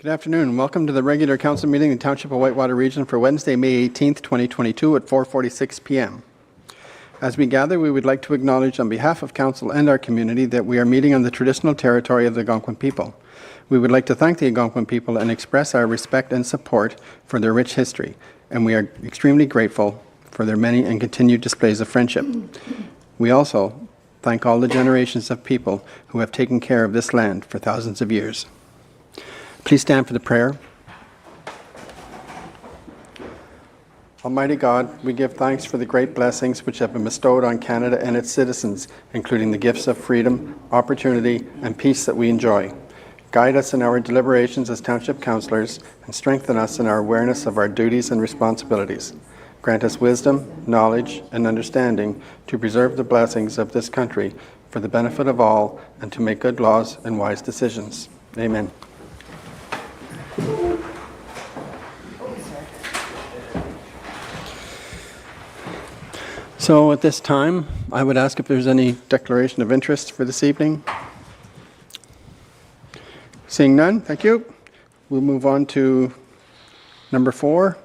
Good afternoon. Welcome to the regular council meeting in the Township of Whitewater Region for Wednesday, May 18th, 2022 at 4:46 p.m. As we gather, we would like to acknowledge on behalf of council and our community that we are meeting on the traditional territory of the Algonquin people. We would like to thank the Algonquin people and express our respect and support for their rich history, and we are extremely grateful for their many and continued displays of friendship. We also thank all the generations of people who have taken care of this land for thousands of years. Please stand for the prayer. Almighty God, we give thanks for the great blessings which have been bestowed on Canada and its citizens, including the gifts of freedom, opportunity, and peace that we enjoy. Guide us in our deliberations as township councillors and strengthen us in our awareness of our duties and responsibilities. Grant us wisdom, knowledge, and understanding to preserve the blessings of this country for the benefit of all and to make good laws and wise decisions. Amen. So at this time, I would ask if there's any declaration of interest for this evening. Seeing none, thank you. We'll move on to number 4,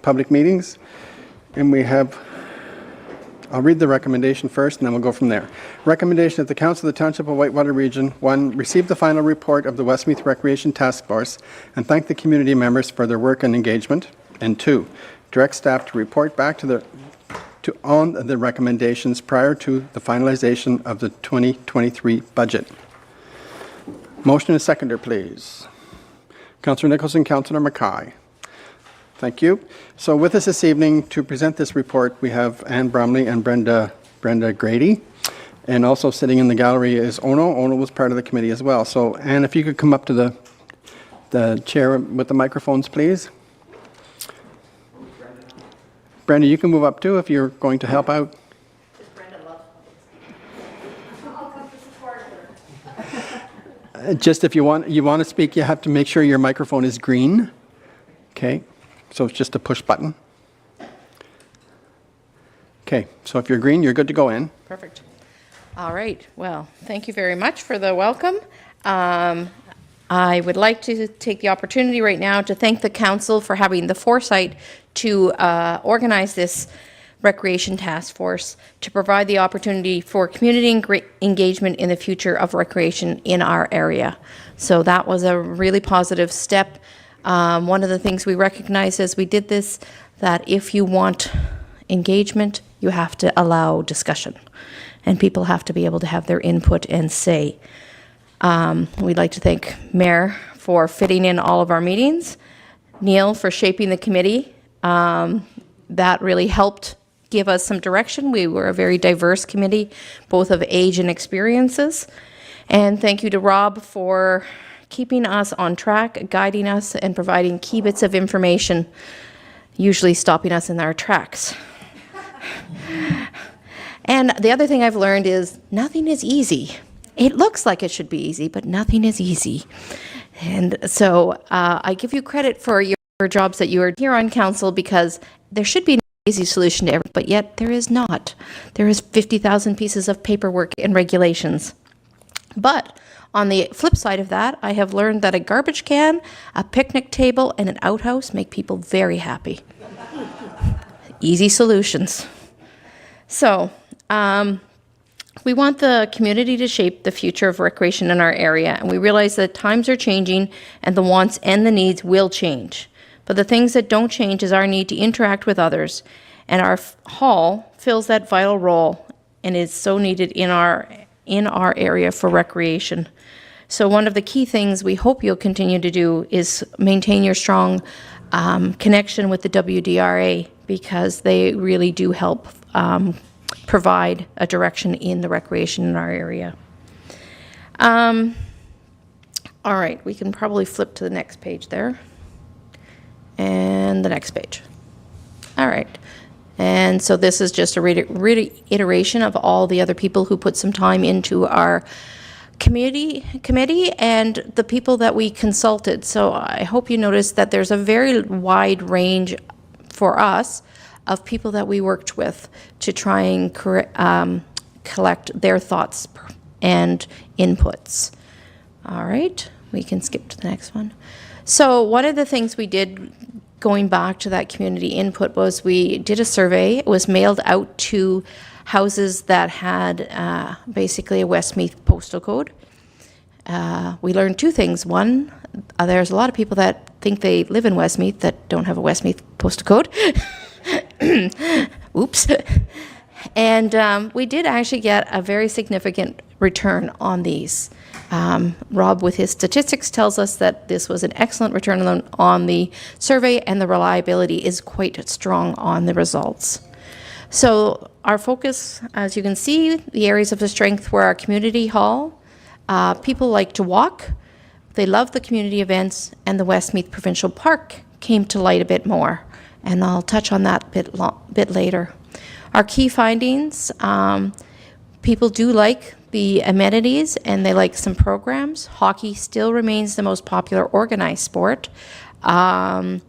public meetings. And we have, I'll read the recommendation first and then we'll go from there. Recommendation that the Council of the Township of Whitewater Region 1, receive the final report of the Westmeath Recreation Task Force and thank the community members for their work and engagement. And 2, direct staff to report back on the recommendations prior to the finalization of the 2023 budget. Motion and seconder, please. Councillor Nicholson, Councillor Mackay. Thank you. So with us this evening to present this report, we have Anne Bromley and Brenda Grady. And also sitting in the gallery is Ono. Ono was part of the committee as well. So Anne, if you could come up to the chair with the microphones, please. Brenda, you can move up too if you're going to help out. Brenda loves I'll come to support her. Just if you want to speak, you have to make sure your microphone is green. Okay, so it's just a push button. Okay, so if you're green, you're good to go in. Perfect. All right. Well, thank you very much for the welcome. I would like to take the opportunity right now to thank the council for having the foresight to organize this recreation task force to provide the opportunity for community engagement in the future of recreation in our area. So that was a really positive step. One of the things we recognized as we did this, that if you want engagement, you have to allow discussion, and people have to be able to have their input and say. We'd like to thank Mayor for fitting in all of our meetings, Neil for shaping the committee. That really helped give us some direction. We were a very diverse committee, both of age and experiences. And thank you to Rob for keeping us on track, guiding us, and providing key bits of information, usually stopping us in our tracks. And the other thing I've learned is nothing is easy. It looks like it should be easy, but nothing is easy. And so I give you credit for your jobs that you are here on council, because there should be an easy solution to everything, but yet there is not. There is 50,000 pieces of paperwork and regulations. But on the flip side of that, I have learned that a garbage can, a picnic table, and an outhouse make people very happy. Easy solutions. So, we want the community to shape the future of recreation in our area, and we realize that times are changing and the wants and the needs will change. But the things that don't change is our need to interact with others, and our hall fills that vital role and is so needed in our area for recreation. So one of the key things we hope you'll continue to do is maintain your strong connection with the WDRA, because they really do help provide a direction in the recreation in our area. All right, we can probably flip to the next page there. And the next page. All right. And so this is just a reiteration of all the other people who put some time into our committee and the people that we consulted. So I hope you noticed that there's a very wide range for us of people that we worked with to try and collect their thoughts and inputs. All right, we can skip to the next one. So one of the things we did going back to that community input was we did a survey. It was mailed out to houses that had basically a Westmeath postal code. We learned two things. One, there's a lot of people that think they live in Westmeath that don't have a Westmeath postal code. Oops. And we did actually get a very significant return on these. Rob, with his statistics, tells us that this was an excellent return on the survey, and the reliability is quite strong on the results. So our focus, as you can see, the areas of the strength were our community hall. People like to walk. They love the community events, and the Westmeath Provincial Park came to light a bit more, and I'll touch on that a bit later. Our key findings, people do like the amenities and they like some programs. Hockey still remains the most popular organized sport. At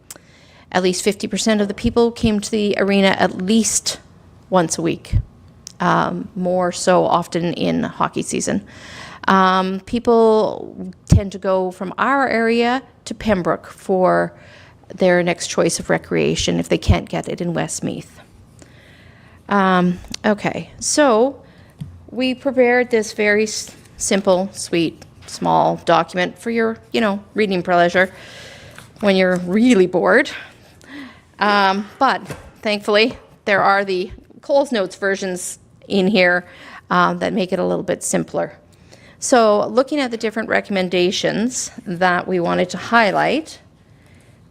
least 50% of the people came to the arena at least once a week, more so often in hockey season. People tend to go from our area to Pembroke for their next choice of recreation if they can't get it in Westmeath. Okay, so we prepared this very simple, sweet, small document for your, reading pleasure when you're really bored. But thankfully, there are the Coles Notes versions in here that make it a little bit simpler. So looking at the different recommendations that we wanted to highlight,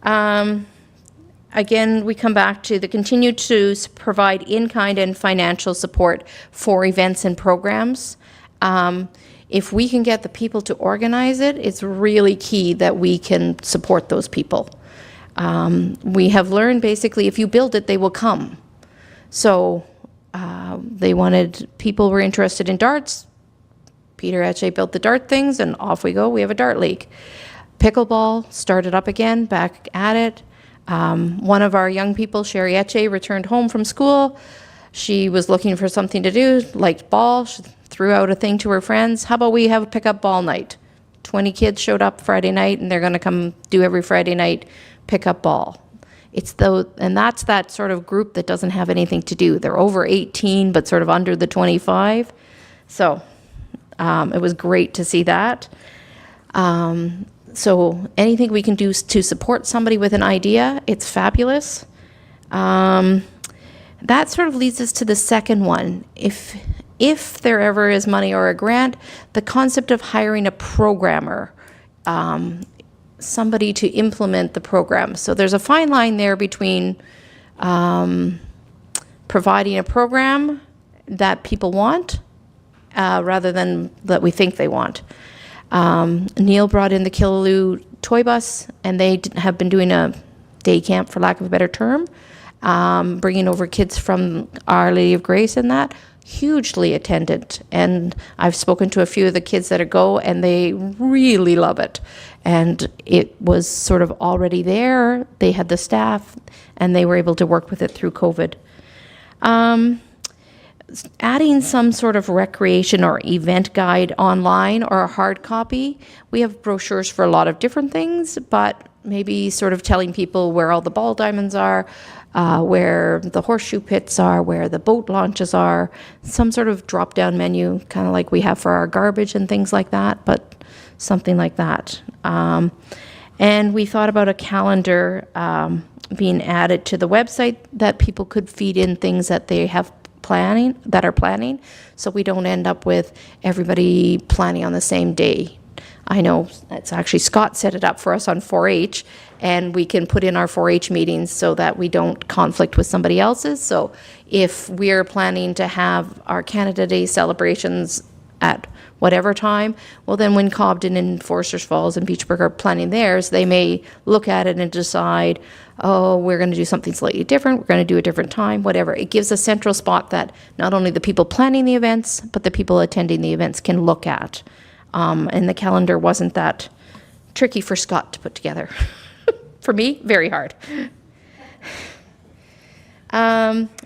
again, we come back to the continue to provide in-kind and financial support for events and programs. If we can get the people to organize it, it's really key that we can support those people. We have learned basically if you build it, they will come. So people were interested in darts. Peter Etche built the dart things, and off we go. We have a dart league. Pickleball started up again, back at it. One of our young people, Sherry Etche, returned home from school. She was looking for something to do, liked ball. She threw out a thing to her friends. How about we have a pickup ball night? 20 kids showed up Friday night, and they're going to come do every Friday night pickup ball. And that's that sort of group that doesn't have anything to do. They're over 18, but sort of under the 25. So it was great to see that. So anything we can do to support somebody with an idea, it's fabulous. That sort of leads us to the second one. If there ever is money or a grant, the concept of hiring a programmer, somebody to implement the program. So there's a fine line there between providing a program that people want rather than that we think they want. Neil brought in the Killaloe toy bus, and they have been doing a day camp, for lack of a better term, bringing over kids from Our Lady of Grace and that. Hugely attended, and I've spoken to a few of the kids that go, and they really love it. And it was sort of already there. They had the staff, and they were able to work with it through COVID. Adding some sort of recreation or event guide online or a hard copy. We have brochures for a lot of different things, but maybe sort of telling people where all the ball diamonds are, where the horseshoe pits are, where the boat launches are, some sort of drop-down menu, kind of like we have for our garbage and things like that, but something like that. And we thought about a calendar being added to the website that people could feed in things that they have planning, so we don't end up with everybody planning on the same day. I know it's actually Scott set it up for us on 4-H, and we can put in our 4-H meetings so that we don't conflict with somebody else's. So if we're planning to have our Canada Day celebrations at whatever time, well then when Cobden and Foresters Falls and Beachbrook are planning theirs, they may look at it and decide, oh, we're going to do something slightly different, we're going to do a different time, whatever. It gives a central spot that not only the people planning the events, but the people attending the events can look at. And the calendar wasn't that tricky for Scott to put together. For me, very hard.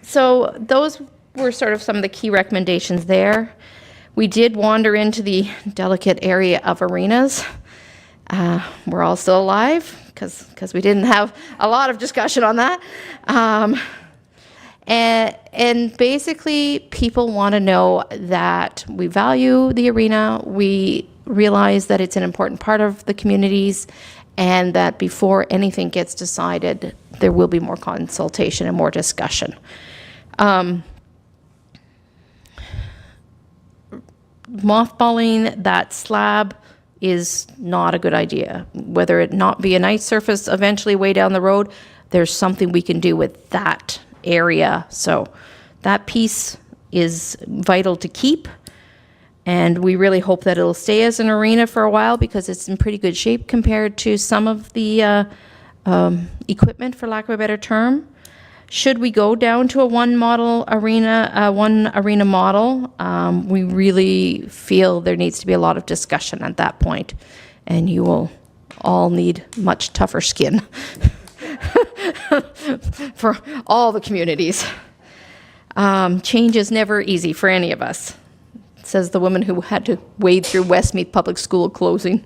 So those were sort of some of the key recommendations there. We did wander into the delicate area of arenas. We're all still alive because we didn't have a lot of discussion on that. And basically, people want to know that we value the arena, we realize that it's an important part of the communities, and that before anything gets decided, there will be more consultation and more discussion. Mothballing that slab is not a good idea. Whether it not be an ice surface eventually way down the road, there's something we can do with that area. So that piece is vital to keep, and we really hope that it'll stay as an arena for a while because it's in pretty good shape compared to some of the equipment, for lack of a better term. Should we go down to a one arena model, we really feel there needs to be a lot of discussion at that point, and you will all need much tougher skin for all the communities. Change is never easy for any of us, says the woman who had to wade through Westmeath Public School closing.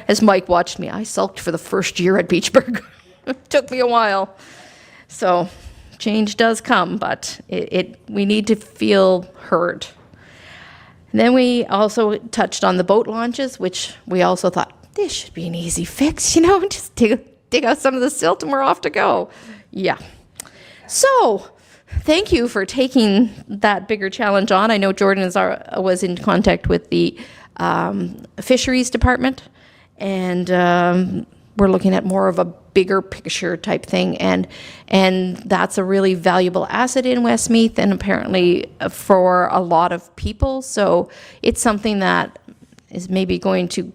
As Mike watched me, I sulked for the first year at Beachburg. It took me a while. So change does come, but we need to feel heard. And then we also touched on the boat launches, which we also thought, this should be an easy fix, just dig out some of the silt and we're off to go. Yeah. So thank you for taking that bigger challenge on. I know Jordan was in contact with the fisheries department, and we're looking at more of a bigger picture type thing, and that's a really valuable asset in Westmeath and apparently for a lot of people. So it's something that is maybe going to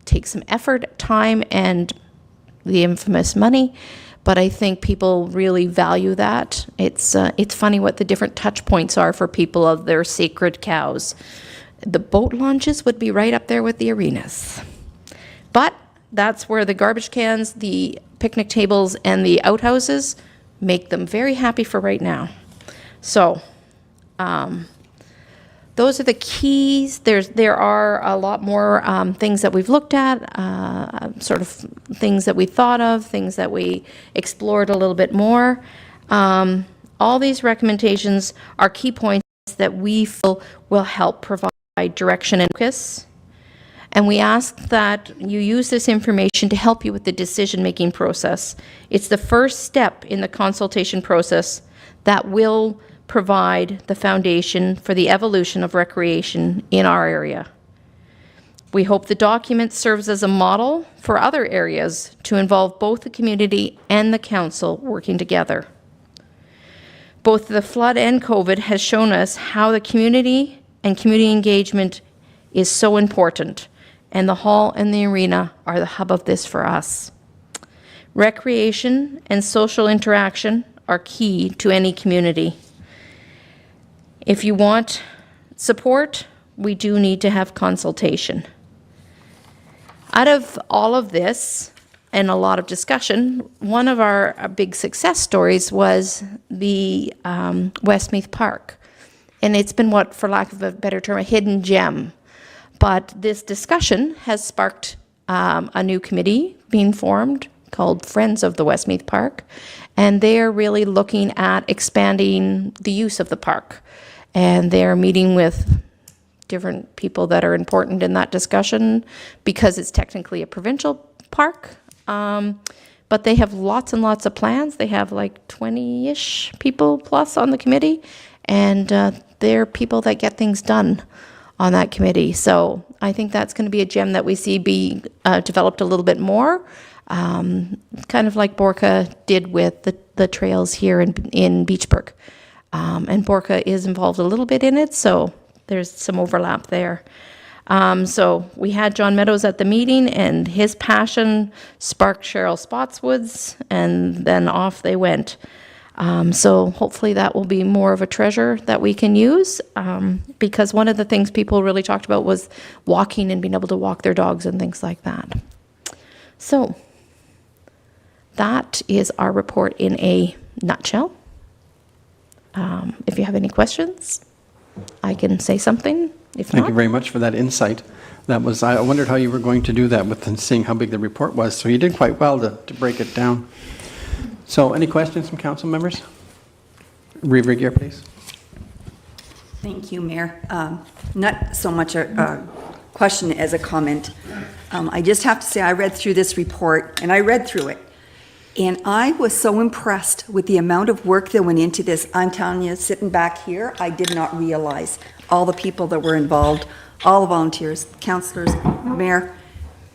take some effort, time, and the infamous money, but I think people really value that. It's funny what the different touch points are for people of their sacred cows. The boat launches would be right up there with the arenas. But that's where the garbage cans, the picnic tables, and the outhouses make them very happy for right now. So those are the keys. There are a lot more things that we've looked at, sort of things that we thought of, things that we explored a little bit more. All these recommendations are key points that we feel will help provide direction and focus. And we ask that you use this information to help you with the decision-making process. It's the first step in the consultation process that will provide the foundation for the evolution of recreation in our area. We hope the document serves as a model for other areas to involve both the community and the council working together. Both the flood and COVID has shown us how the community and community engagement is so important, and the hall and the arena are the hub of this for us. Recreation and social interaction are key to any community. If you want support, we do need to have consultation. Out of all of this and a lot of discussion, one of our big success stories was the Westmeath Park. And it's been what, for lack of a better term, a hidden gem. But this discussion has sparked a new committee being formed called Friends of the Westmeath Park. And they're really looking at expanding the use of the park. And they're meeting with different people that are important in that discussion because it's technically a provincial park. But they have lots and lots of plans. They have like 20-ish people plus on the committee. And they're people that get things done on that committee. So I think that's going to be a gem that we see be developed a little bit more, kind of like Borka did with the trails here in Beachburg. And Borka is involved a little bit in it, so there's some overlap there. So we had John Meadows at the meeting, and his passion sparked Cheryl Spotswood's, and then off they went. So hopefully that will be more of a treasure that we can use, because one of the things people really talked about was walking and being able to walk their dogs and things like that. So that is our report in a nutshell. If you have any questions, I can say something. If Thank not, you very much for that insight. I wondered how you were going to do that with seeing how big the report was. So you did quite well to break it down. So any questions from council members? Reeve Gear, please. Thank you, Mayor. Not so much a question as a comment. I just have to say I read through this report, and I read through it, and I was so impressed with the amount of work that went into this. I'm telling you, sitting back here, I did not realize all the people that were involved, all the volunteers, councillors, Mayor,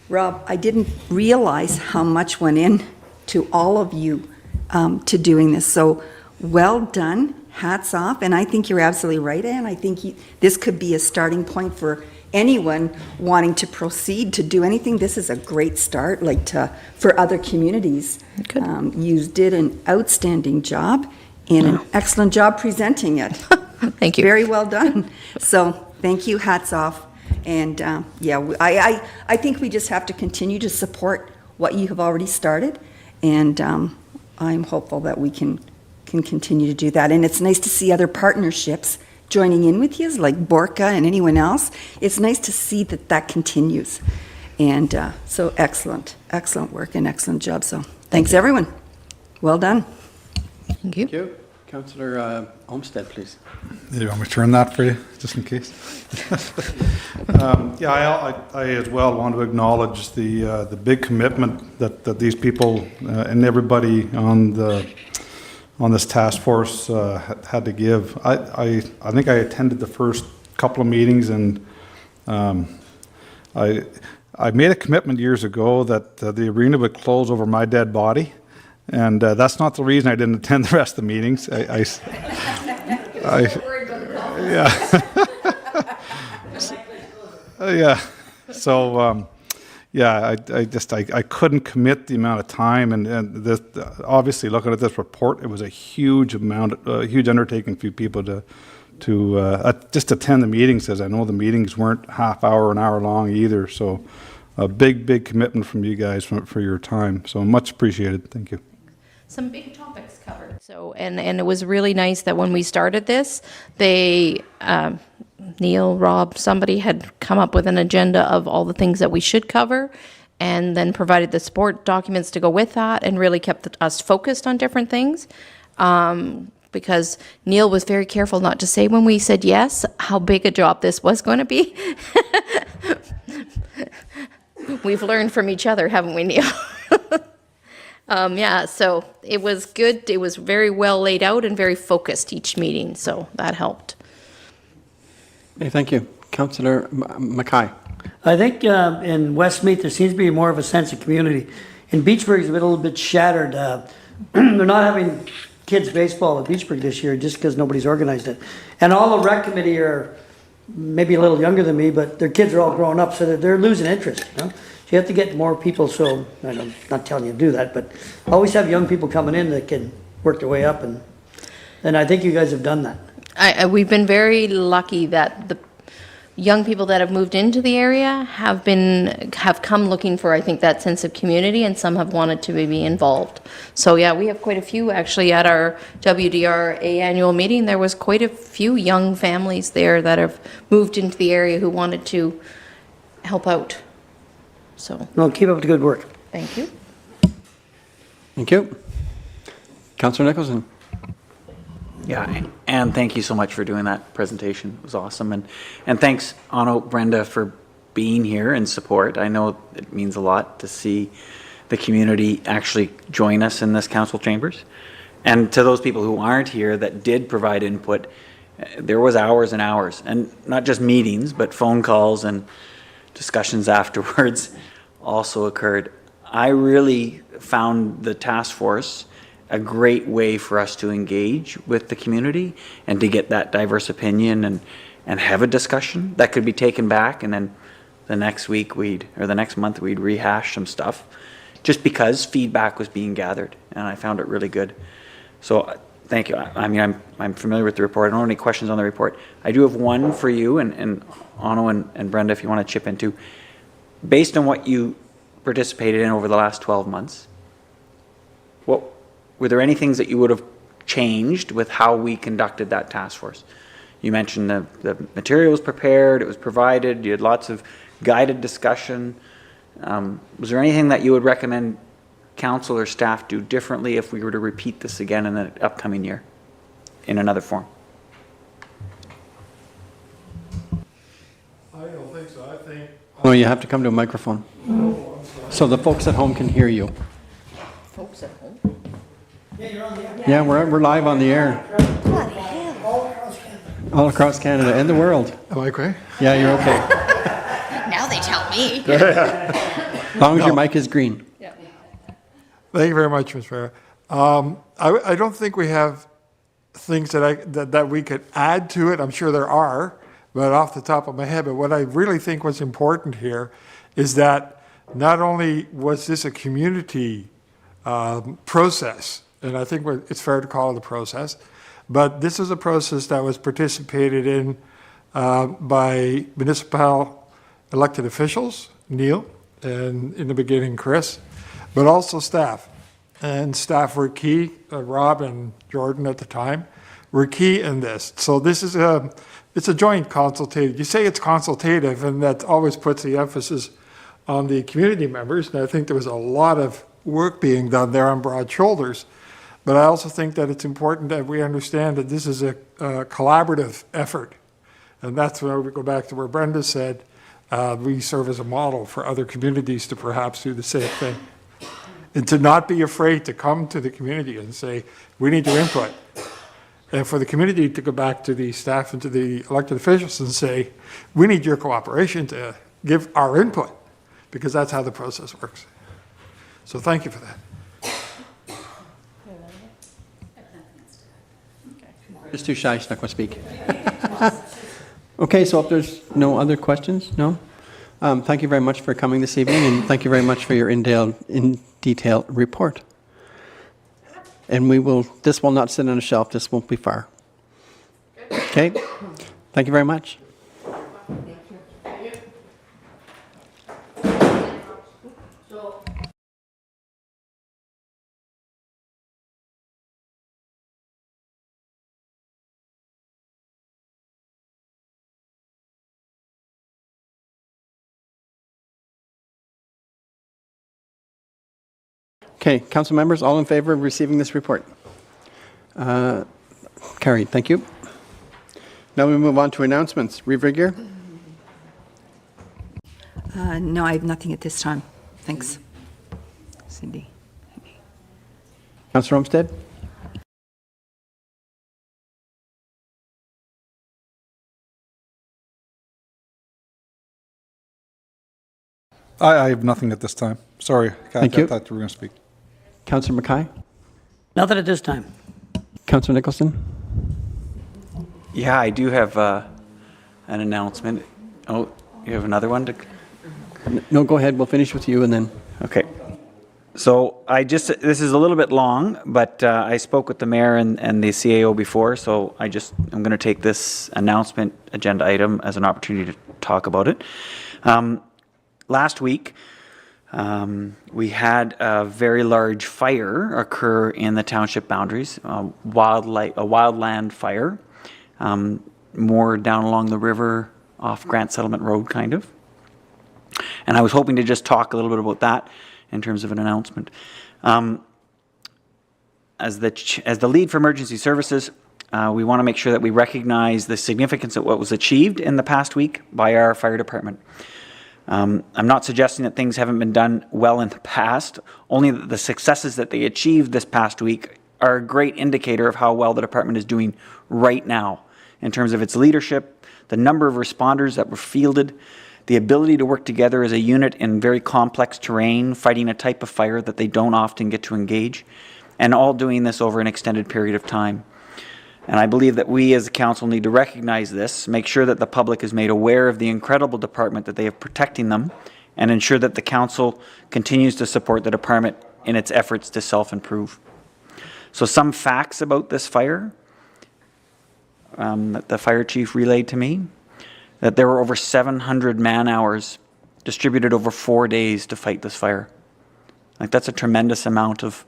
Rob, I didn't realize how much went in to all of you to doing this. So well done, hats off, and I think you're absolutely right, Anne. I think this could be a starting point for anyone wanting to proceed to do anything. This is a great start, for other communities. You did an outstanding job and an excellent job presenting it. thank you. Very well done. So thank you, hats off. And I think we just have to continue to support what you have already started, and I'm hopeful that we can continue to do that. And it's nice to see other partnerships joining in with you, like Borka and anyone else. It's nice to see that continues. And so excellent work and excellent job. So thanks, everyone. Well done. Thank you. Thank you. Councillor Olmsted, please. Do you want me to turn that for you, just in case? I as well want to acknowledge the big commitment that these people and everybody on this task force had to give. I think I attended the first couple of meetings, and I made a commitment years ago that the arena would close over my dead body. And that's not the reason I didn't attend the rest of the meetings. So I couldn't commit the amount of time, and this, obviously looking at this report, it was a huge undertaking for people to just attend the meetings, as I know the meetings weren't half hour, an hour long either. So a big commitment from you guys for your time. So much appreciated. Thank you. Some big topics covered. So, and it was really nice that when we started this, they, Neil, Rob, somebody had come up with an agenda of all the things that we should cover, and then provided the support documents to go with that, and really kept us focused on different things. Because Neil was very careful not to say when we said yes, how big a job this was going to be. We've learned from each other, haven't we, Neil? So it was good. It was very well laid out and very focused each meeting, so that helped. Okay, thank you. Councillor Mackay. I think in Westmeath there seems to be more of a sense of community. In Beachburg, it's a little bit shattered. They're not having kids baseball at Beachburg this year just because nobody's organized it. And all the rec committee are maybe a little younger than me, but their kids are all grown up, so they're losing interest. You know? So you have to get more people, so I'm not telling you to do that, but always have young people coming in that can work their way up, and I think you guys have done that. We've been very lucky that the young people that have moved into the area have come looking for, I think, that sense of community, and some have wanted to be involved. So yeah, we have quite a few actually at our WDRA annual meeting. There was quite a few young families there that have moved into the area who wanted to help out. So, No, keep up the good work. thank you. Thank you. Councillor Nicholson. Yeah, and thank you so much for doing that presentation. It was awesome. And thanks, Anno, Brenda, for being here and support. I know it means a lot to see the community actually join us in this council chambers. And to those people who aren't here that did provide input, there was hours and hours, and not just meetings, but phone calls and discussions afterwards also occurred. I really found the task force a great way for us to engage with the community and to get that diverse opinion and have a discussion that could be taken back, and then the next week the next month we'd rehash some stuff just because feedback was being gathered, and I found it really good. So thank you. I mean, I'm familiar with the report. I don't have any questions on the report. I do have one for you and Anno and Brenda, if you want to chip into. Based on what you participated in over the last 12 months, were there any things that you would have changed with how we conducted that task force? You mentioned the material was prepared, it was provided, you had lots of guided discussion. Was there anything that you would recommend council or staff do differently if we were to repeat this again in the upcoming year in another form? I don't think so. I think. Oh, you have to come to a microphone. So the folks at home can hear you. Folks at home? Yeah, we're live on the air. Bloody hell. All across Canada and the world. Am I okay? Yeah, you're okay. Now they tell me. As long as your mic is green. Thank you very much, Ms. Mayor. I don't think we have things that we could add to it. I'm sure there are, but off the top of my head. But what I really think was important here is that not only was this a community process, and I think it's fair to call it a process, but this is a process that was participated in by municipal elected officials, Neil, and in the beginning, Chris, but also staff. And staff were key, Rob and Jordan at the time, were key in this. So this is it's a joint consultative. You say it's consultative, and that always puts the emphasis on the community members. And I think there was a lot of work being done there on broad shoulders. But I also think that it's important that we understand that this is a collaborative effort. And that's where we go back to where Brenda said, we serve as a model for other communities to perhaps do the same thing. And to not be afraid to come to the community and say, we need your input. And for the community to go back to the staff and to the elected officials and say, we need your cooperation to give our input, because that's how the process works. So thank you for that. Just too shy, she's not going to speak. Okay, so if there's no other questions, no? Thank you very much for coming this evening, and thank you very much for your in-detail report. And this will not sit on a shelf, this won't be far. Okay, thank you very much. Okay, council members, all in favor of receiving this report? Carried, thank you. Now we move on to announcements. Revigger? No, I have nothing at this time. Thanks. Cindy. Councillor Olmsted? I have nothing at this time. Sorry, Thank I you. thought you were going to speak. Councillor Mackay? Nothing at this time. Councillor Nicholson? Yeah, I do have an announcement. Oh, you have another one to... No, go ahead. We'll finish with you and then... Okay. So this is a little bit long, but I spoke with the mayor and the CAO before, so I'm going to take this announcement agenda item as an opportunity to talk about it. Last week, we had a very large fire occur in the township boundaries, a wildland fire, more down along the river off Grant Settlement Road, kind of. And I was hoping to just talk a little bit about that in terms of an announcement. As the lead for emergency services, we want to make sure that we recognize the significance of what was achieved in the past week by our fire department. I'm not suggesting that things haven't been done well in the past, only that the successes that they achieved this past week are a great indicator of how well the department is doing right now in terms of its leadership, the number of responders that were fielded, the ability to work together as a unit in very complex terrain, fighting a type of fire that they don't often get to engage, and all doing this over an extended period of time. And I believe that we as a council need to recognize this, make sure that the public is made aware of the incredible department that they have protecting them, and ensure that the council continues to support the department in its efforts to self-improve. So some facts about this fire that the fire chief relayed to me, that there were over 700 man-hours distributed over 4 days to fight this fire. Like, that's a tremendous amount of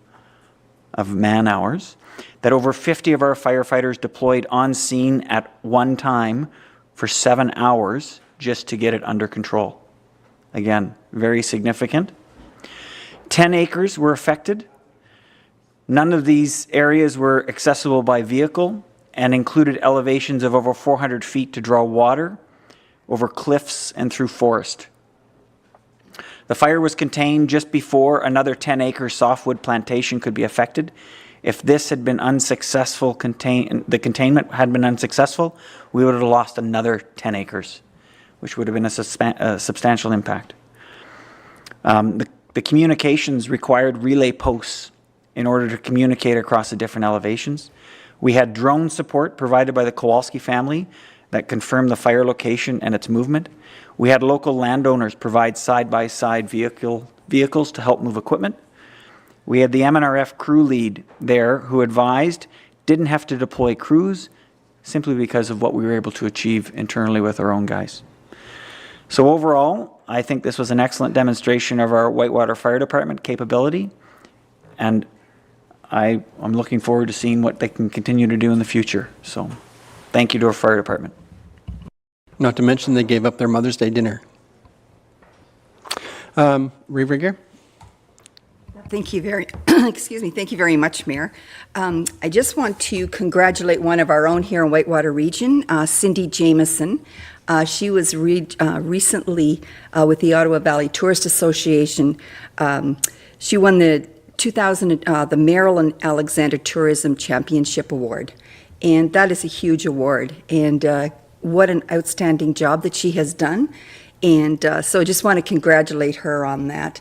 of man-hours, that over 50 of our firefighters deployed on scene at one time for 7 hours just to get it under control. Again, very significant. 10 acres were affected. None of these areas were accessible by vehicle and included elevations of over 400 feet to draw water over cliffs and through forest. The fire was contained just before another 10-acre softwood plantation could be affected. If this had been unsuccessful, the containment had been unsuccessful, we would have lost another 10 acres, which would have been a substantial impact. The communications required relay posts in order to communicate across the different elevations. We had drone support provided by the Kowalski family that confirmed the fire location and its movement. We had local landowners provide side-by-side vehicles to help move equipment. We had the MNRF crew lead there who advised didn't have to deploy crews simply because of what we were able to achieve internally with our own guys. So overall, I think this was an excellent demonstration of our Whitewater Fire Department capability, and I'm looking forward to seeing what they can continue to do in the future. So thank you to our fire department. Not to mention they gave up their Mother's Day dinner. Reverger? Thank you very, excuse me, thank you very much, Mayor. I just want to congratulate one of our own here in Whitewater Region, Cindy Jameson. She was recently with the Ottawa Valley Tourist Association. She won the the Marilyn Alexander Tourism Championship Award, and that is a huge award. And what an outstanding job that she has done. And so I just want to congratulate her on that.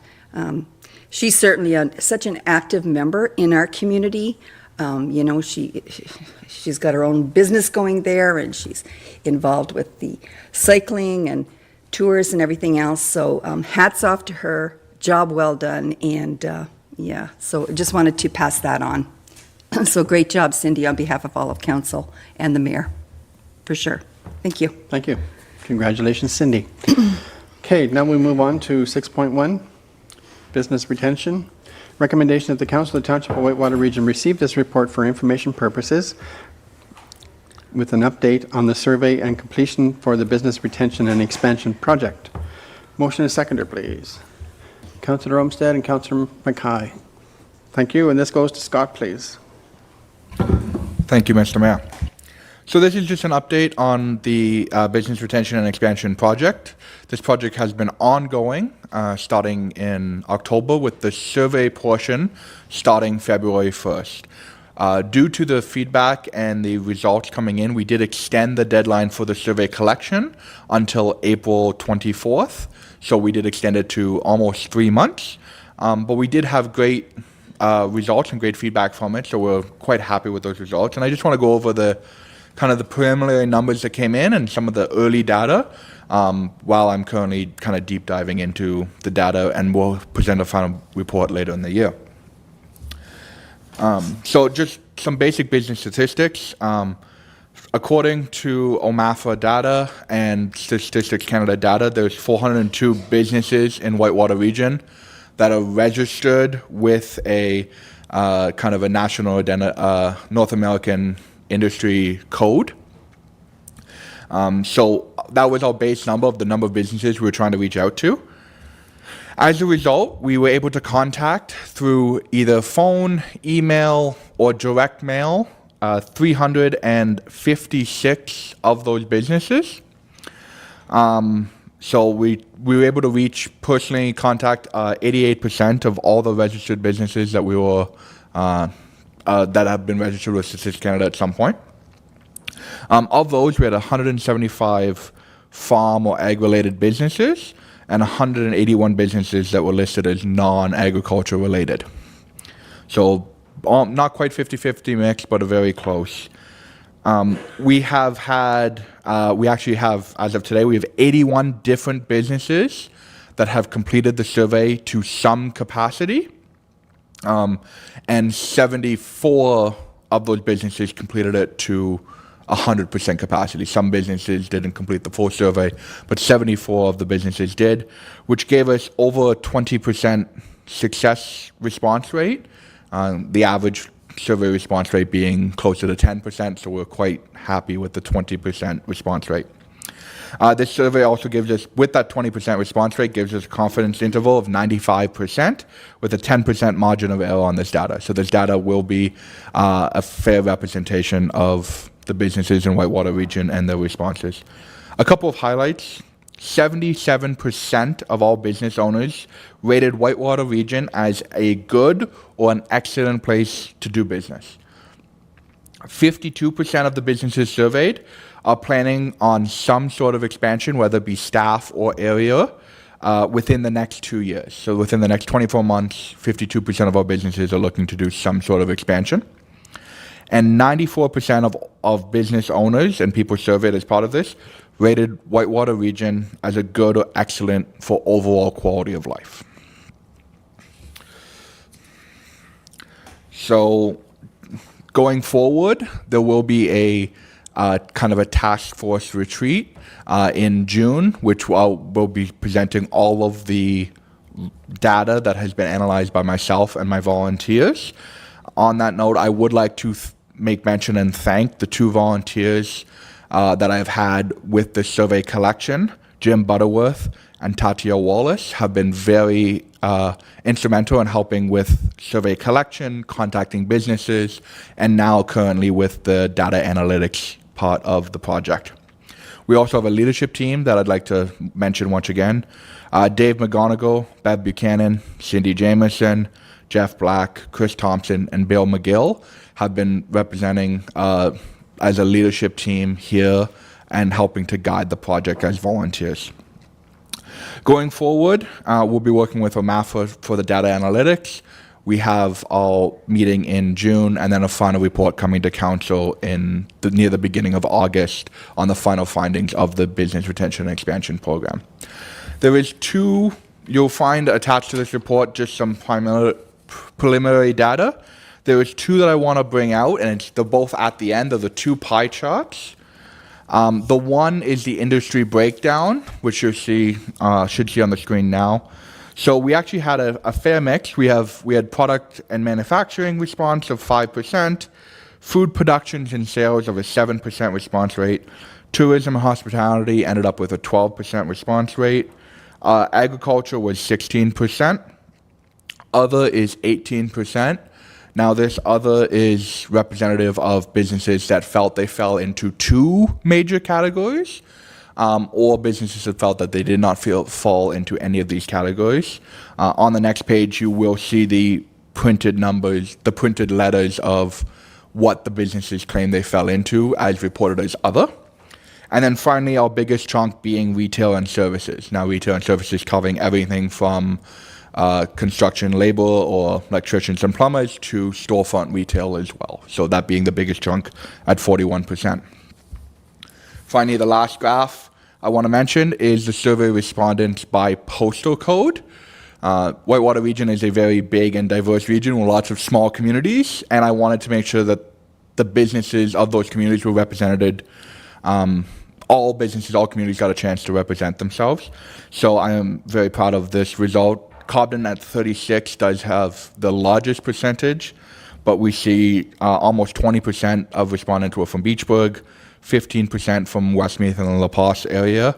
She's certainly such an active member in our community. You know, she's got her own business going there, and she's involved with the cycling and tours and everything else. So hats off to her, job well done, and yeah, so I just wanted to pass that on. So great job, Cindy, on behalf of all of council and the mayor, for sure. Thank you. Thank you. Congratulations, Cindy. Okay, now we move on to 6.1, business retention. Recommendation that the Council of the Township of Whitewater Region receive this report for information purposes with an update on the survey and completion for the business retention and expansion project. Motion and seconder, please. Councillor Olmsted and Councillor McKay. Thank you, and this goes to Scott, please. Thank you, Mr. Mayor. So this is just an update on the business retention and expansion project. This project has been ongoing starting in October, with the survey portion starting February 1st. Due to the feedback and the results coming in, we did extend the deadline for the survey collection until April 24th. So we did extend it to almost 3 months. But we did have great results and great feedback from it, so we're quite happy with those results. And I just want to go over the kind of the preliminary numbers that came in and some of the early data, while I'm currently kind of deep diving into the data, and we'll present a final report later in the year. So just some basic business statistics. According to OMAFRA data and Statistics Canada data, there's 402 businesses in Whitewater Region that are registered with a kind of a national North American industry code. So that was our base number of the number of businesses we were trying to reach out to. As a result, we were able to contact through either phone, email, or direct mail 356 of those businesses. So we were able to personally contact 88% of all the registered businesses that we were that have been registered with Statistics Canada at some point. Of those, we had 175 farm or ag-related businesses and 181 businesses that were listed as non-agriculture related. So not quite 50-50 mix, but a very close. We actually have, as of today, we have 81 different businesses that have completed the survey to some capacity. And 74 of those businesses completed it to 100% capacity. Some businesses didn't complete the full survey, but 74 of the businesses did, which gave us over a 20% success response rate The average survey response rate being closer to 10%, so we're quite happy with the 20% response rate. This survey also gives us, with that 20% response rate, gives us a confidence interval of 95% with a 10% margin of error on this data. So this data will be a fair representation of the businesses in Whitewater region and their responses. A couple of highlights. 77% of all business owners rated Whitewater region as a good or an excellent place to do business. 52% of the businesses surveyed are planning on some sort of expansion, whether it be staff or area, within the next 2 years. So within the next 24 months, 52% of our businesses are looking to do some sort of expansion. And 94% of business owners and people surveyed as part of this rated Whitewater region as a good or excellent for overall quality of life. So going forward, there will be a kind of a task force retreat in June, which will be presenting all of the data that has been analyzed by myself and my volunteers. On that note, I would like to make mention and thank the 2 volunteers that I've had with the survey collection. Jim Butterworth and Tatia Wallace have been very instrumental in helping with survey collection, contacting businesses, and now currently with the data analytics part of the project. We also have a leadership team that I'd like to mention once again. Dave McGonigal, Bev Buchanan, Cindy Jameson, Jeff Black, Chris Thompson, and Bill McGill have been representing as a leadership team here and helping to guide the project as volunteers. Going forward, we'll be working with OMAFA for the data analytics. We have our meeting in June and then a final report coming to council near the beginning of August on the final findings of the Business Retention and Expansion Program. There is 2, you'll find attached to this report just some preliminary data. There is 2 that I want to bring out, and they're both at the end of the 2 pie charts. The one is the industry breakdown, which you should see on the screen now. So we actually had a fair mix. We had product and manufacturing response of 5%, food productions and sales of a 7% response rate, tourism and hospitality ended up with a 12% response rate, agriculture was 16%, other is 18%. Now, this other is representative of businesses that felt they fell into 2 major categories, or businesses that felt that they did not fall into any of these categories. On the next page, you will see the printed numbers, the printed letters of what the businesses claim they fell into as reported as other. And then finally, our biggest chunk being retail and services. Now, retail and services covering everything from construction labor or electricians and plumbers to storefront retail as well. So that being the biggest chunk at 41%. Finally, the last graph I want to mention is the survey respondents by postal code. Whitewater region is a very big and diverse region with lots of small communities, and I wanted to make sure that the businesses of those communities were represented. All businesses, all communities got a chance to represent themselves. So I am very proud of this result. Cobden at 36 does have the largest percentage, but we see almost 20% of respondents were from Beachburg, 15% from Westmeath and the La Paz area,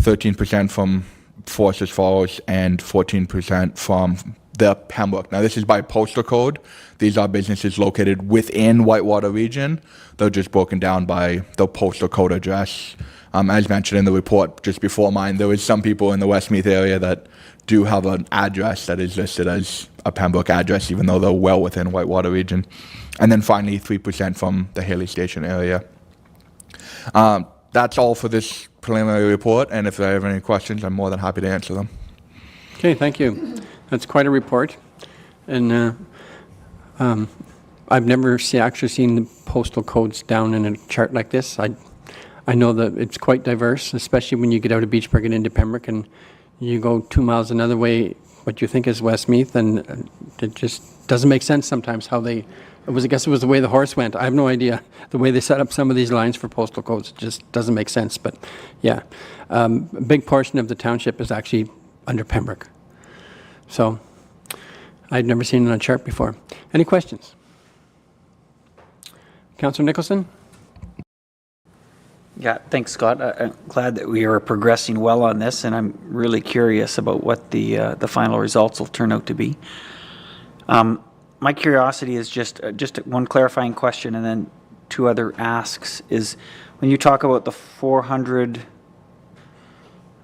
13% from Foresters Falls, and 14% from the Pembroke. Now, this is by postal code. These are businesses located within Whitewater region. They're just broken down by the postal code address. As mentioned in the report just before mine, there was some people in the Westmeath area that do have an address that is listed as a Pembroke address, even though they're well within Whitewater region. And then finally, 3% from the Haley Station area. That's all for this preliminary report, and if I have any questions, I'm more than happy to answer them. Okay, thank you. That's quite a report. And I've never actually seen the postal codes down in a chart like this. I know that it's quite diverse, especially when you get out of Beachburg and into Pembroke and you go 2 miles another way, what you think is Westmeath, and it just doesn't make sense sometimes how I guess it was the way the horse went. I have no idea. The way they set up some of these lines for postal codes just doesn't make sense. But yeah, a big portion of the township is actually under Pembroke. So I'd never seen it on a chart before. Any questions? Councillor Nicholson? Yeah, thanks, Scott. I'm glad that we are progressing well on this, and I'm really curious about what the final results will turn out to be. My curiosity is just one clarifying question, and then two other asks. Is when you talk about the 400,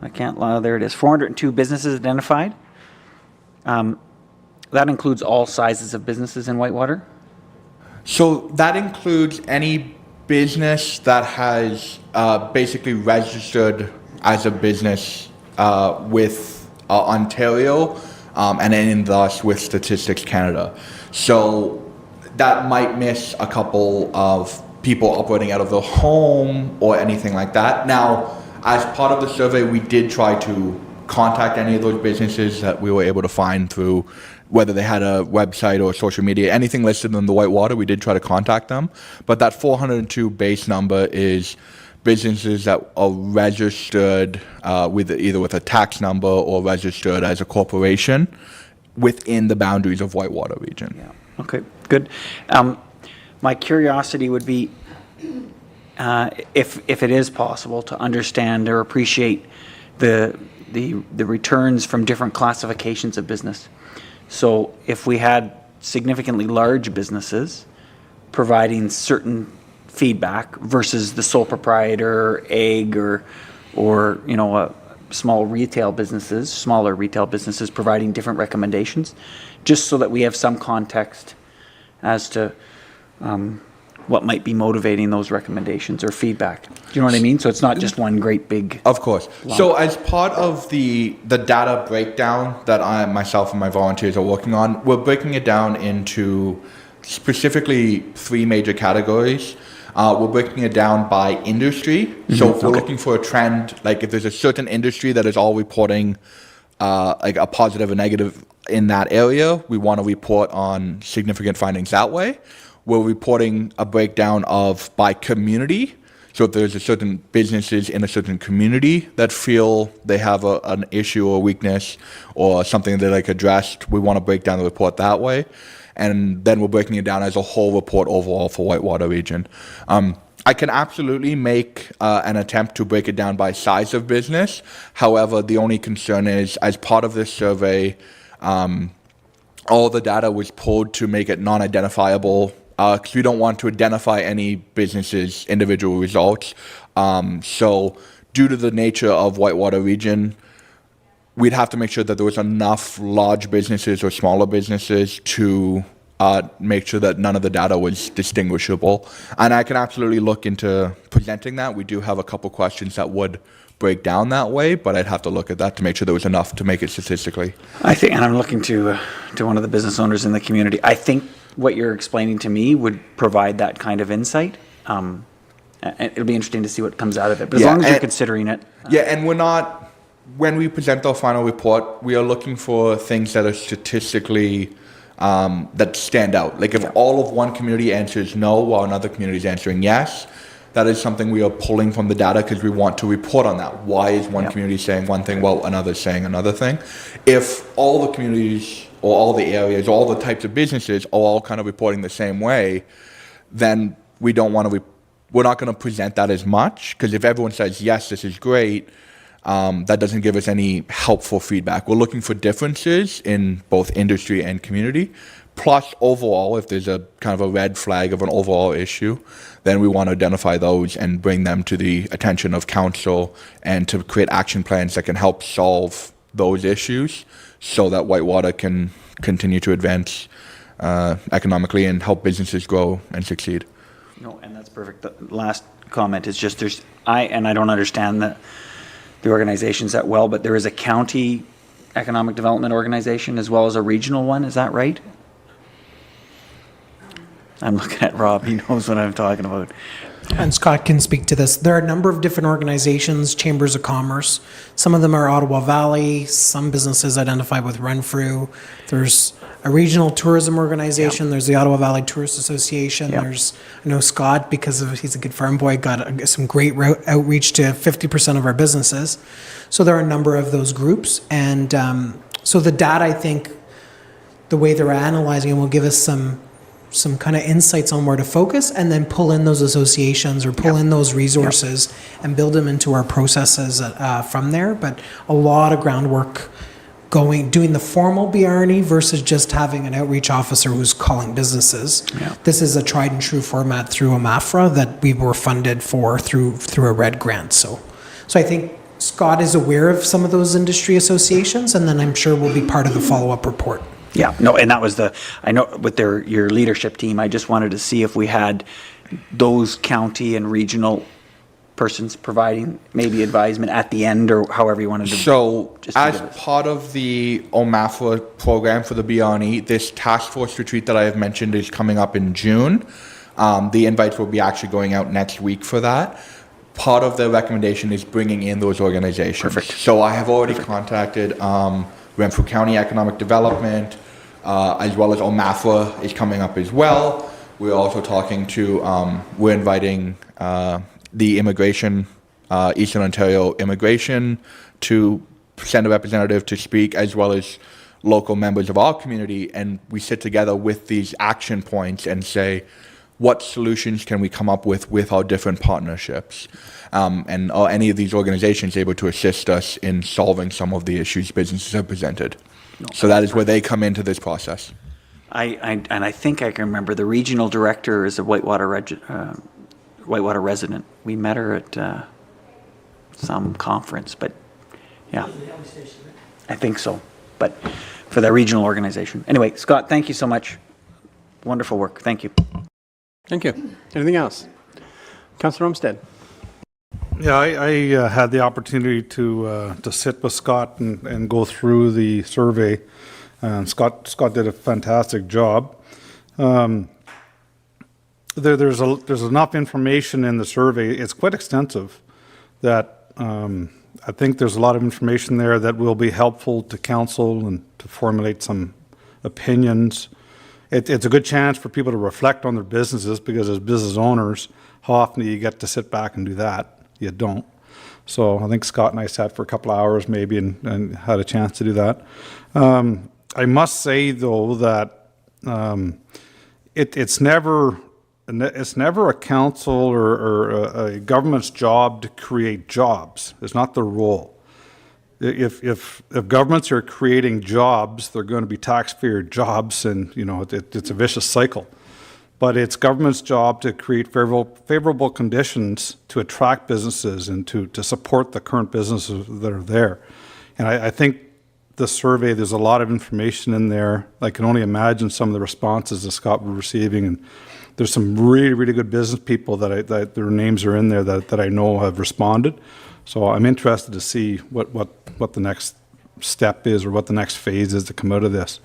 I can't lie, there it is, 402 businesses identified. That includes all sizes of businesses in Whitewater. So that includes any business that has basically registered as a business with Ontario and then thus with Statistics Canada. So that might miss a couple of people operating out of their home or anything like that. Now, as part of the survey, we did try to contact any of those businesses that we were able to find through whether they had a website or social media, anything listed in the Whitewater, we did try to contact them. But that 402 base number is businesses that are registered with either with a tax number or registered as a corporation within the boundaries of Whitewater region. Yeah. Okay, good. My curiosity would be if it is possible to understand or appreciate the returns from different classifications of business. So if we had significantly large businesses providing certain feedback versus the sole proprietor, egg, or smaller retail businesses providing different recommendations, just so that we have some context as to what might be motivating those recommendations or feedback. Do you know what I mean? So it's not just one great big... Of course. So as part of the data breakdown that I, myself and my volunteers are working on, we're breaking it down into specifically 3 major categories. We're breaking it down by industry. Mm-hmm. So if we're looking for a trend, like if there's a certain industry that is all reporting like a positive or negative in that area, we want to report on significant findings that way. We're reporting a breakdown of by community. So if there's a certain businesses in a certain community that feel they have an issue or weakness or something they like addressed, we want to break down the report that way. And then we're breaking it down as a whole report overall for Whitewater region. I can absolutely make an attempt to break it down by size of business. However, the only concern is as part of this survey, all the data was pulled to make it non-identifiable because we don't want to identify any businesses' individual results. So due to the nature of Whitewater region, we'd have to make sure that there was enough large businesses or smaller businesses to make sure that none of the data was distinguishable. And I can absolutely look into presenting that. We do have a couple questions that would break down that way, but I'd have to look at that to make sure there was enough to make it statistically. I think, and I'm looking to one of the business owners in the community, I think what you're explaining to me would provide that kind of insight. And it'll be interesting to see what comes out of it, but as long as you're considering it. Yeah, and we're not, when we present our final report, we are looking for things that are statistically, that stand out. Like if all of one community answers no while another community is answering yes, that is something we are pulling from the data because we want to report on that. Why is one community saying one thing while another is saying another thing? If all the communities or all the areas, all the types of businesses are all kind of reporting the same way, then we don't want to, we're not going to present that as much because if everyone says, yes, this is great, that doesn't give us any helpful feedback. We're looking for differences in both industry and community. Plus, overall, if there's a kind of a red flag of an overall issue, then we want to identify those and bring them to the attention of council and to create action plans that can help solve those issues so that Whitewater can continue to advance economically and help businesses grow and succeed. No, and that's perfect. The last comment is just I don't understand the organizations that well, but there is a county economic development organization as well as a regional one. Is that right? I'm looking at Rob. He knows what I'm talking about. And Scott can speak to this. There are a number of different organizations, chambers of commerce. Some of them are Ottawa Valley. Some businesses identify with Renfrew. There's a regional tourism organization. There's the Ottawa Valley Tourist Association. There's, I know Scott, because he's a good farm boy, got some great outreach to 50% of our businesses. So there are a number of those groups. And so the data, I think, the way they're analyzing it will give us some kind of insights on where to focus, and then pull in those associations or pull in those resources and build them into our processes from there. But a lot of groundwork doing the formal BRNE versus just having an outreach officer who's calling businesses. Yeah. This is a tried and true format through a MAFRA that we were funded for through a RED grant. So I think Scott is aware of some of those industry associations, and then I'm sure will be part of the follow-up report. Yeah, no, and that was I know with your leadership team, I just wanted to see if we had those county and regional persons providing maybe advisement at the end, or however you wanted to. So, just to as give us- part of the OMAFRA program for the BRNE, this task force retreat that I have mentioned is coming up in June. The invites will be actually going out next week for that. Part of the recommendation is bringing in those organizations. Perfect. So I have already contacted Renfrew County Economic Development, as well as OMAFRA is coming up as well. We're also talking to, we're inviting the immigration, Eastern Ontario Immigration to send a representative to speak, as well as local members of our community, and we sit together with these action points and say, what solutions can we come up with our different partnerships? And are any of these organizations able to assist us in solving some of the issues businesses have presented? So that is where they come into this process. I think I can remember the regional director is a Whitewater resident. We met her at some conference, but yeah, I think so. But for the regional organization. Anyway, Scott, thank you so much. Wonderful work. Thank you. Thank you. Anything else? Councillor Olmsted. Yeah, I had the opportunity to sit with Scott and go through the survey. Scott did a fantastic job. There's enough information in the survey. It's quite extensive that I think there's a lot of information there that will be helpful to council and to formulate some opinions. It's a good chance for people to reflect on their businesses, because as business owners, how often do you get to sit back and do that? You don't. So I think Scott and I sat for a couple of hours maybe and had a chance to do that. I must say though that it's never a council or a government's job to create jobs. It's not their role. If governments are creating jobs, they're going to be taxpayer jobs, and it's a vicious cycle. But it's government's job to create favorable conditions to attract businesses and to support the current businesses that are there. And I think the survey, there's a lot of information in there. I can only imagine some of the responses that Scott was receiving, and there's some really, really good business people that their names are in there that I know have responded. So I'm interested to see what the next step is, or what the next phase is to come out of this.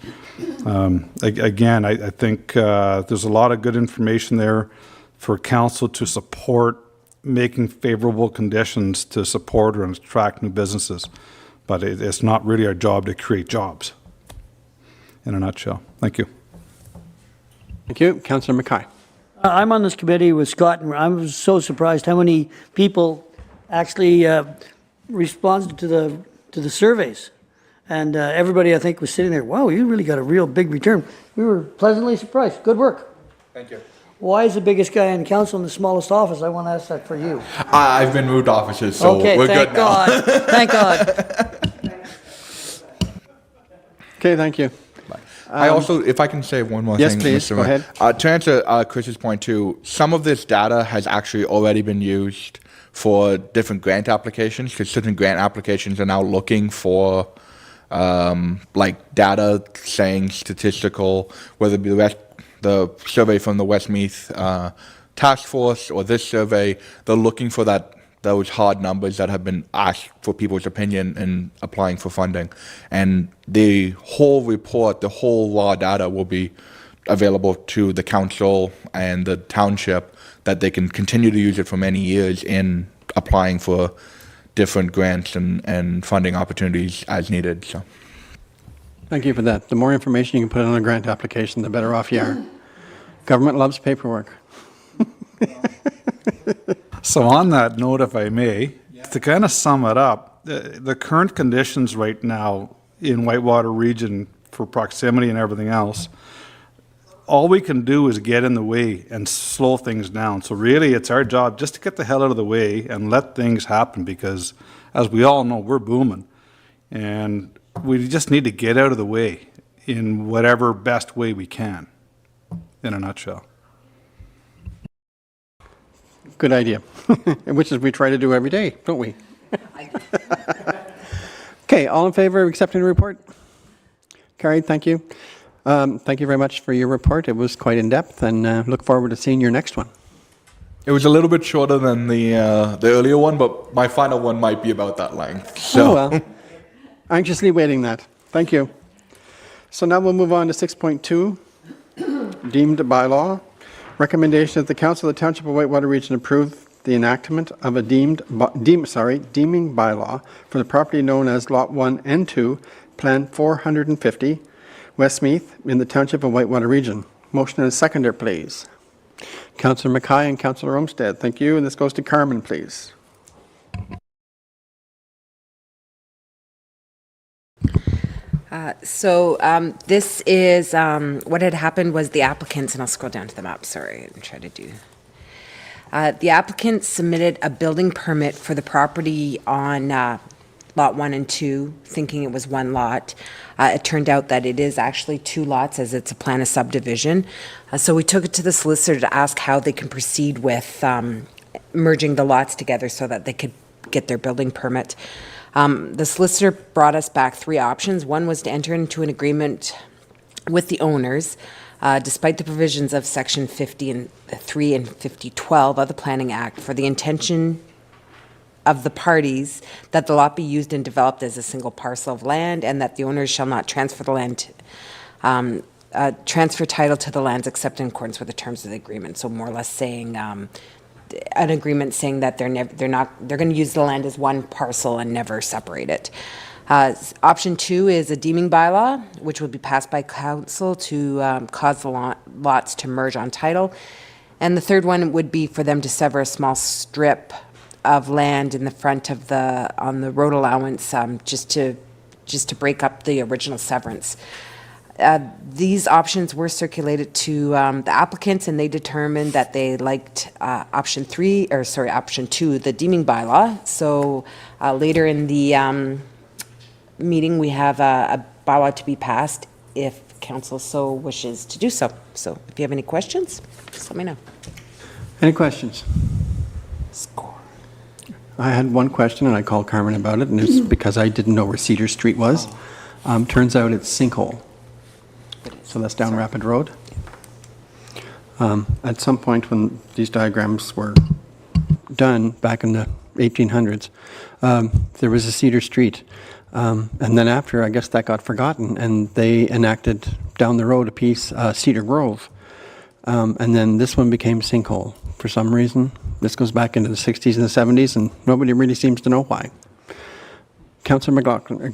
Again, I think there's a lot of good information there for council to support making favorable conditions to support or attract new businesses. But it's not really our job to create jobs, in a nutshell. Thank you. Thank you. Councillor Mackay. I'm on this committee with Scott, and I was so surprised how many people actually responded to the surveys. And everybody, I think, was sitting there, wow, you really got a real big return. We were pleasantly surprised. Good work. Thank you. Why is the biggest guy in council in the smallest office? I want to ask that for you. I've been moved offices, so Okay, we're thank good now. God. Thank God. Okay, thank you. I also, if I can say one more Yes, thing, please, Mr. go Mayor. ahead. To answer Chris's point too, some of this data has actually already been used for different grant applications, because certain grant applications are now looking for like data saying statistical, whether it be the survey from the Westmeath task force or this survey, they're looking for those hard numbers that have been asked for people's opinion in applying for funding. And the whole report, the whole raw data will be available to the council and the township, that they can continue to use it for many years in applying for different grants and funding opportunities as needed. So, Thank you for that. The more information you can put on a grant application, the better off you are. Government loves paperwork. So on that note, if I may, to kind of sum it up, the current conditions right now in Whitewater region for proximity and everything else. All we can do is get in the way and slow things down. So really, it's our job just to get the hell out of the way and let things happen, because as we all know, we're booming. And we just need to get out of the way in whatever best way we can, in a nutshell. Good idea, which is we try to do every day, don't we? Okay, all in favor of accepting the report? Carried, thank you. Thank you very much for your report. It was quite in-depth, and look forward to seeing your next one. It was a little bit shorter than the earlier one, but my final one might be about that length. So. Oh, well. Anxiously waiting that. Thank you. So now we'll move on to 6.2, deemed bylaw. Recommendation that the Council of the Township of Whitewater Region approve the enactment of a deeming bylaw for the property known as Lot 1 and 2, Plan 450, Westmeath, in the Township of Whitewater Region. Motion and a seconder, please. Councillor Mackay and Councillor Olmsted, thank you. And this goes to Carmen, please. This is, what had happened was the applicants, and I'll scroll down to the map, sorry, and try to do. The applicant submitted a building permit for the property on Lot 1 and 2, thinking it was one lot. It turned out that it is actually two lots, as it's a plan of subdivision. So we took it to the solicitor to ask how they can proceed with merging the lots together so that they could get their building permit. The solicitor brought us back three options. One was to enter into an agreement with the owners, despite the provisions of Section 50(3) and 50(12) of the Planning Act, for the intention of the parties that the lot be used and developed as a single parcel of land, and that the owners shall not transfer the land, transfer title to the lands except in accordance with the terms of the agreement. So more or less saying an agreement saying that they're going to use the land as one parcel and never separate it. Option 2 is a deeming bylaw, which would be passed by council to cause the lots to merge on title. And the third one would be for them to sever a small strip of land in the front of on the road allowance, just to break up the original severance. These options were circulated to the applicants, and they determined that they liked option 2, the deeming bylaw. So later in the meeting, we have a bylaw to be passed if council so wishes to do so. So if you have any questions, just let me know. Any questions? I had one question, and I called Carmen about it, and it's because I didn't know where Cedar Street was. Turns out it's Sinkhole. So that's down Rapid Road. At some point when these diagrams were done back in the 1800s, there was a Cedar Street. And then after, I guess that got forgotten, and they enacted down the road a piece, Cedar Grove. And then this one became Sinkhole for some reason. This goes back into the 60s and the 70s, and nobody really seems to know why. Councillor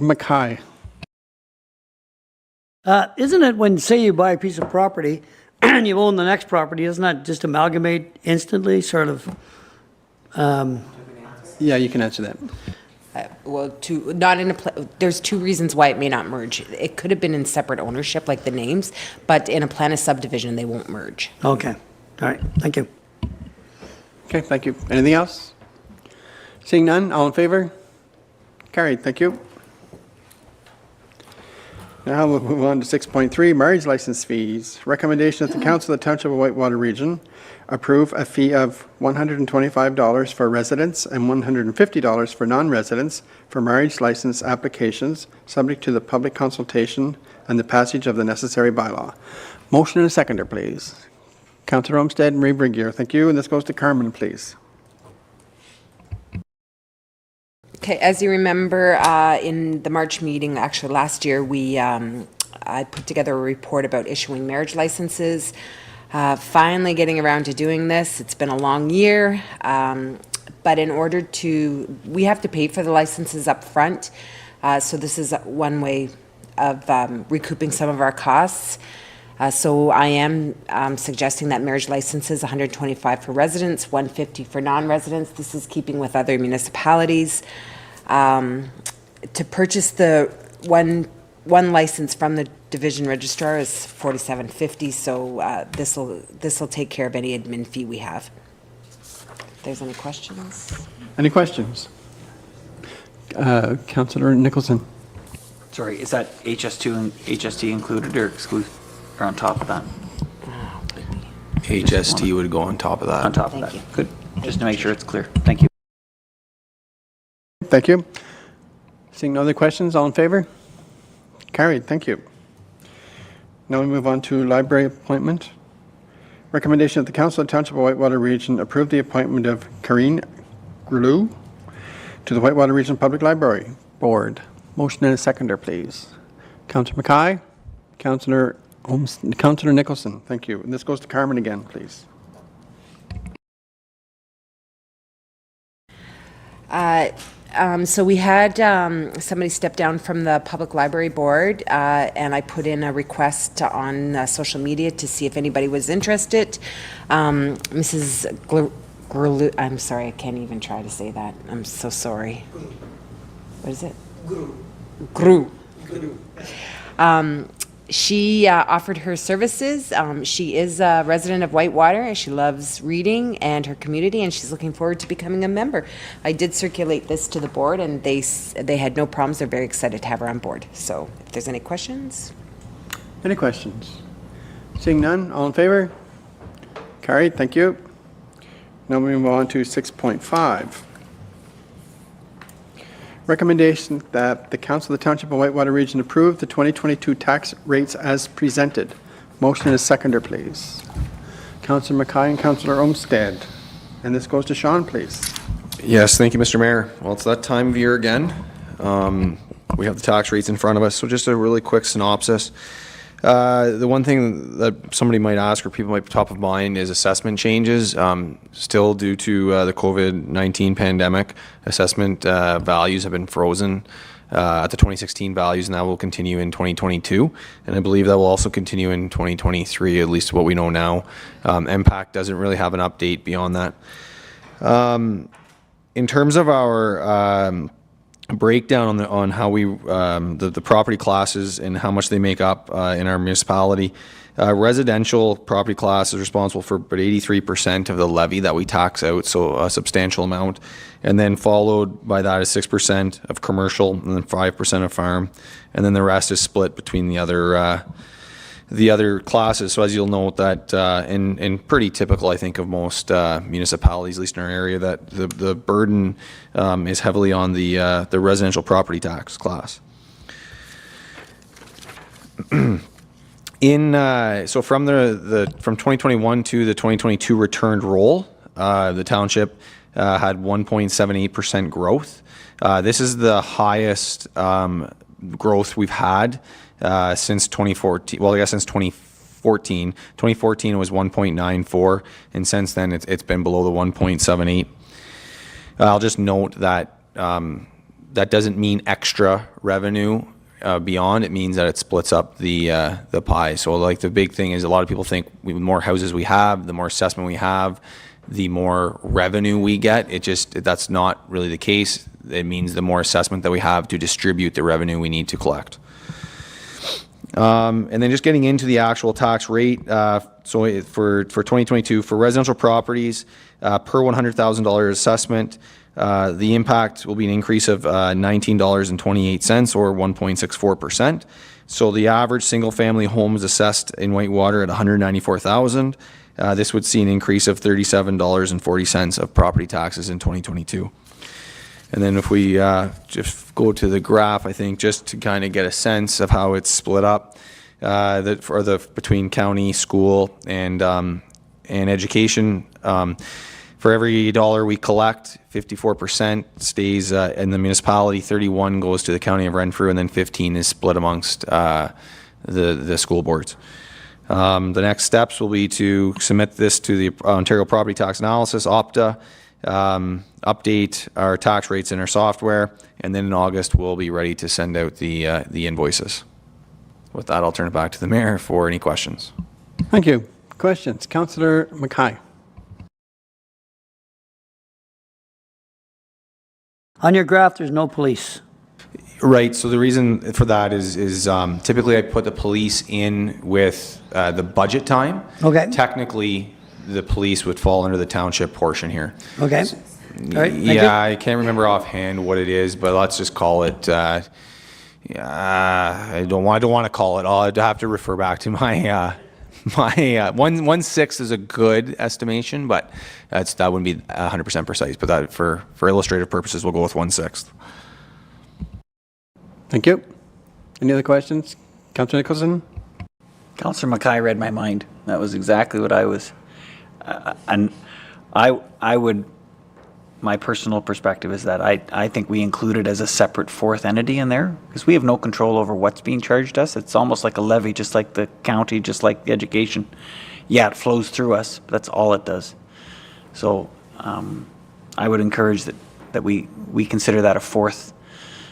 Mackay. Isn't it when, say you buy a piece of property and you own the next property, doesn't that just amalgamate instantly, sort of? Yeah, you can answer that. There's two reasons why it may not merge. It could have been in separate ownership, like the names, but in a plan of subdivision, they won't merge. Okay, all right, thank you. Okay, thank you. Anything else? Seeing none, all in favor? Carried, thank you. Now we'll move on to 6.3, marriage license fees. Recommendation that the Council of the Township of Whitewater Region approve a fee of $125 for residents and $150 for non-residents for marriage license applications, subject to the public consultation and the passage of the necessary bylaw. Motion and a seconder, please. Councillor Olmsted and Marie Briggier, thank you. And this goes to Carmen, please. Okay, as you remember, in the March meeting, actually last year, I put together a report about issuing marriage licenses. Finally getting around to doing this. It's been a long year, but in order to, we have to pay for the licenses up front. So this is one way of recouping some of our costs. So I am suggesting that marriage licenses, $125 for residents, $150 for non-residents. This is keeping with other municipalities. To purchase the one license from the division registrar is $47.50, so this'll take care of any admin fee we have. If there's any questions? Any questions? Councillor Nicholson. Sorry, is that HS2 and HST included or exclude, or on top of that? HST would go on top of that. On top of Thank that. you. Good. Just to make sure it's clear. Thank you. Thank you. Seeing no other questions, all in favor? Carried, thank you. Now we move on to library appointment. Recommendation of the Council of Township of Whitewater Region approve the appointment of Karine Groulx to the Whitewater Region Public Library Board. Motion and a seconder, please. Councillor Mackay, Councillor Nicholson, thank you. And this goes to Carmen again, please. So we had somebody step down from the Public Library Board, and I put in a request on social media to see if anybody was interested. Mrs. Groulx, I'm sorry, I can't even try to say that. I'm so sorry. What is it? Groulx. She offered her services. She is a resident of Whitewater, and she loves reading and her community, and she's looking forward to becoming a member. I did circulate this to the board, and they had no problems. They're very excited to have her on board. So if there's any questions. Any questions? Seeing none, all in favor? Carried, thank you. Now we move on to 6.5. Recommendation that the Council of the Township of Whitewater Region approve the 2022 tax rates as presented. Motion and a seconder, please. Councillor Mackay and Councillor Olmsted. And this goes to Sean, please. Yes, thank you, Mr. Mayor. Well, it's that time of year again. We have the tax rates in front of us, so just a really quick synopsis. The one thing that somebody might ask or people might be top of mind is assessment changes. Still due to the COVID-19 pandemic, assessment values have been frozen at the 2016 values, and that will continue in 2022. And I believe that will also continue in 2023, at least what we know now. MPAC doesn't really have an update beyond that. In terms of our breakdown on how we the property classes and how much they make up in our municipality. Residential property class is responsible for about 83% of the levy that we tax out, so a substantial amount. And then followed by that is 6% of commercial, and then 5% of farm, and then the rest is split between the other classes. So as you'll note that, and pretty typical, I think, of most municipalities, at least in our area, that the burden is heavily on the residential property tax class. So from 2021 to the 2022 returned roll, the township had 1.78% growth. This is the highest growth we've had since 2014. Well, I guess since 2014. 2014 it was 1.94, and since then it's been below the 1.78. I'll just note that that doesn't mean extra revenue beyond. It means that it splits up the pie. So like the big thing is a lot of people think the more houses we have, the more assessment we have, the more revenue we get. That's not really the case. It means the more assessment that we have to distribute the revenue we need to collect. And then just getting into the actual tax rate, so for 2022, for residential properties, per $100,000 assessment, the impact will be an increase of $19.28 or 1.64%. So the average single-family home is assessed in Whitewater at $194,000. This would see an increase of $37.40 of property taxes in 2022. And then if we just go to the graph, I think just to kind of get a sense of how it's split up, between county, school, and education. For every dollar we collect, 54% stays in the municipality, 31 goes to the county of Renfrew, and then 15 is split amongst the school boards. The next steps will be to submit this to the Ontario Property Tax Analysis, OPTA, update our tax rates in our software, and then in August we'll be ready to send out the invoices. With that, I'll turn it back to the Mayor for any questions. Thank you. Questions? Councillor Mackay. On your graph, there's no police. Right, so the reason for that is typically I put the police in with the budget time. Okay. Technically, the police would fall under the township portion here. Okay. All right, thank you. Yeah, I can't remember offhand what it is, but let's just call it, I don't want to call it, I'll have to refer back to my, 1/6 is a good estimation, but that wouldn't be 100% precise, but that for illustrative purposes, we'll go with 1/6. Thank you. Any other questions? Councillor Nicholson? Councillor Mackay read my mind. That was exactly what I was, and I would, my personal perspective is that I think we include it as a separate fourth entity in there, because we have no control over what's being charged us. It's almost like a levy, just like the county, just like the education. Yeah, it flows through us, but that's all it does. So I would encourage that we consider that a fourth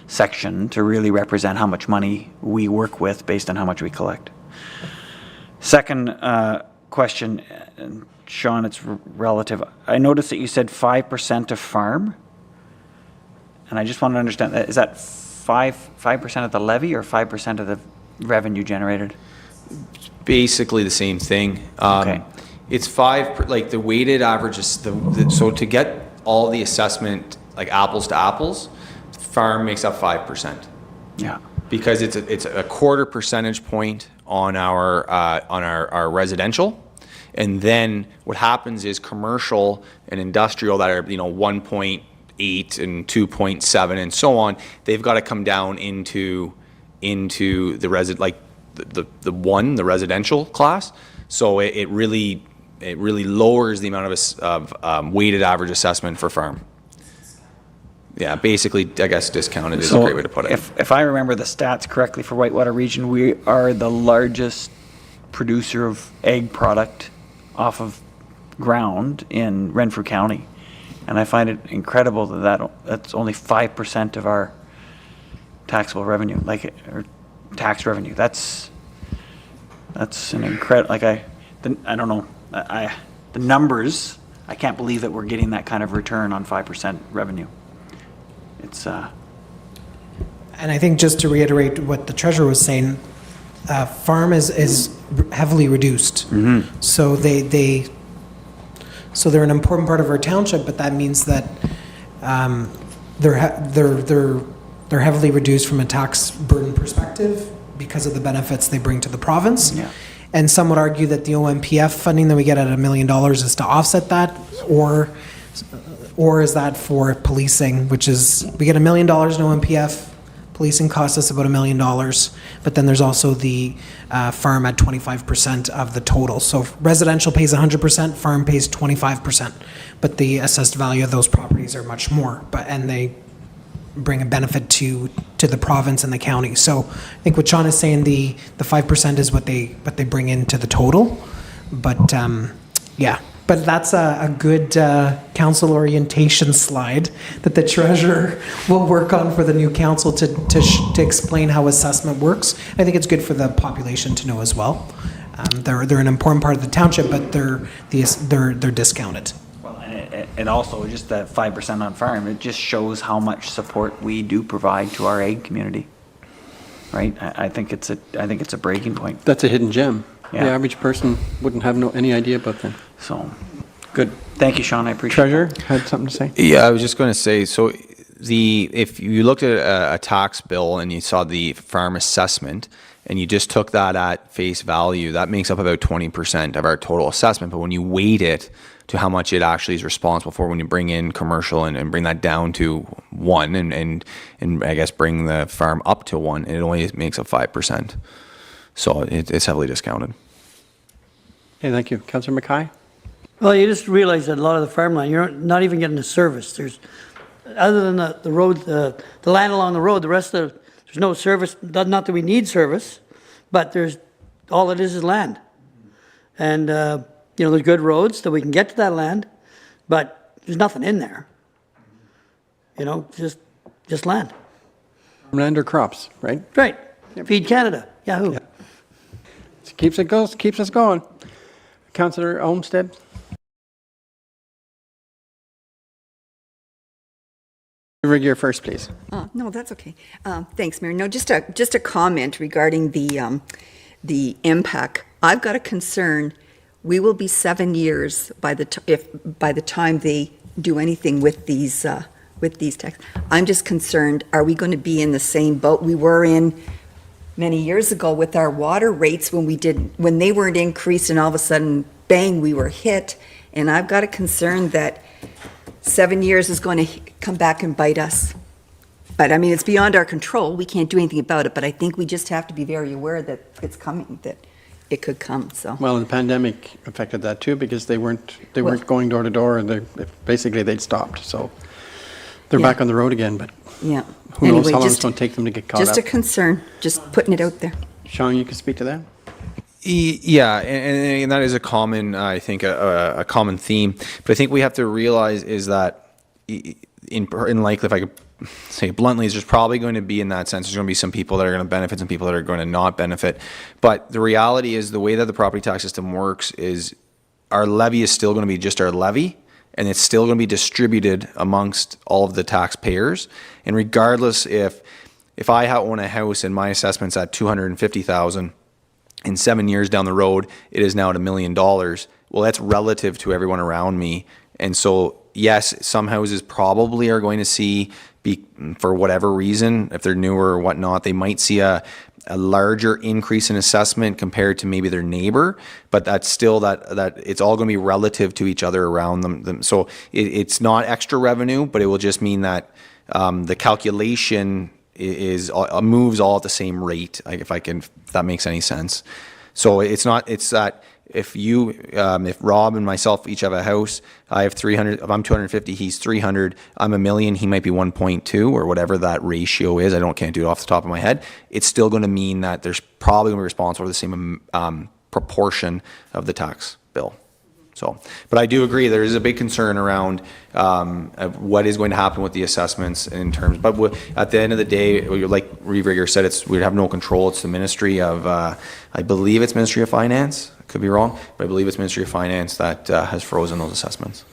section to really represent how much money we work with based on how much we collect. Second question, and Sean, it's relative. I noticed that you said 5% of farm, and I just want to understand that. Is that 5% of the levy or 5% of the revenue generated? Basically the same thing. Okay. It's like the weighted average is so to get all the assessment like apples to apples, farm makes up 5%. Yeah. Because it's a quarter percentage point on our residential, and then what happens is commercial and industrial that are 1.8 and 2.7 and so on, they've got to come down into the the residential class. So it really lowers the amount of weighted average assessment for farm. Yeah, basically, I guess discounted is a great way to put it. If I remember the stats correctly for Whitewater region, we are the largest producer of egg product off of ground in Renfrew County. And I find it incredible that's only 5% of our taxable revenue, or tax revenue. That's an incredible, I don't know, the numbers, I can't believe that we're getting that kind of return on 5% revenue. It's And I think just to reiterate what the treasurer was saying, farm is heavily reduced. So they're an important part of our township, but that means that they're heavily reduced from a tax burden perspective because of the benefits they bring to the province. Yeah. And some would argue that the OMPF funding that we get at $1 million is to offset that, or is that for policing, which is, we get $1 million in OMPF, policing costs us about $1 million, but then there's also the farm at 25% of the total. So residential pays 100%, farm pays 25%, but the assessed value of those properties are much more, and they bring a benefit to the province and the county. So I think what Sean is saying, the 5% is what they bring into the total, but yeah. But that's a good council orientation slide that the treasurer will work on for the new council to explain how assessment works. I think it's good for the population to know as well. They're an important part of the township, but they're discounted. Well, and also just that 5% on farm, it just shows how much support we do provide to our ag community, right? I think it's a breaking point. That's a hidden gem. Yeah. The average person wouldn't have any idea about that. So, good. Thank you, Sean. I appreciate Treasurer it. had something to say? Yeah, I was just going to say, so if you looked at a tax bill and you saw the farm assessment and you just took that at face value, that makes up about 20% of our total assessment. But when you weight it to how much it actually is responsible for, when you bring in commercial and bring that down to 1 and I guess bring the farm up to 1, it only makes up 5%. So it's heavily discounted. Okay, thank you. Councillor Mackay? Well, you just realize that a lot of the farmland, you're not even getting the service. There's, other than the road, the land along the road, the rest of there's no service. Not that we need service, but all it is land. And there's good roads that we can get to that land, but there's nothing in there. Just land. Land or crops, right? Right. Feed Canada. Yahoo. Yeah. Keeps us going. Councillor Olmsted? You're first, please. No, that's okay. Thanks, Mayor. No, just a comment regarding the impact. I've got a concern. We will be 7 years by the time they do anything with these taxes. I'm just concerned, are we going to be in the same boat we were in many years ago with our water rates when they weren't increased and all of a sudden, bang, we were hit? And I've got a concern that 7 years is going to come back and bite us. But I mean, it's beyond our control. We can't do anything about it, but I think we just have to be very aware that it's coming, that it could come, so. Well, the pandemic affected that too, because they weren't going door to door, and they'd stopped, so they're Yeah. back on the road again, but Yeah. who knows Anyway, how long it's just- going to take them to get caught Just a up. concern, just putting it out there. Sean, you can speak to that? Yeah, and that is a common, I think, a common theme. But I think we have to realize is that in likely, if I could say bluntly, is there's probably going to be, in that sense, there's going to be some people that are going to benefit, some people that are going to not benefit. But the reality is the way that the property tax system works is our levy is still going to be just our levy, and it's still going to be distributed amongst all of the taxpayers. And regardless if I own a house and my assessment's at $250,000, in 7 years down the road, it is now at $1 million. Well, that's relative to everyone around me. And so, yes, some houses probably are going to see, for whatever reason, if they're newer or whatnot, they might see a larger increase in assessment compared to maybe their neighbor, but that's still that it's all going to be relative to each other around them. So it's not extra revenue, but it will just mean that the calculation moves all at the same rate, if that makes any sense. So it's that if Rob and myself each have a house, I have 300, if I'm 250, he's 300, I'm $1 million, he might be 1.2 or whatever that ratio is. Can't do it off the top of my head. It's still going to mean that there's probably going to be responsible for the same proportion of the tax bill. So, but I do agree there is a big concern around what is going to happen with the assessments in terms. But at the end of the day, like Reeve said, we have no control. It's the Ministry of, I believe it's Ministry of Finance. Could be wrong, but I believe it's Ministry of Finance that has frozen those assessments.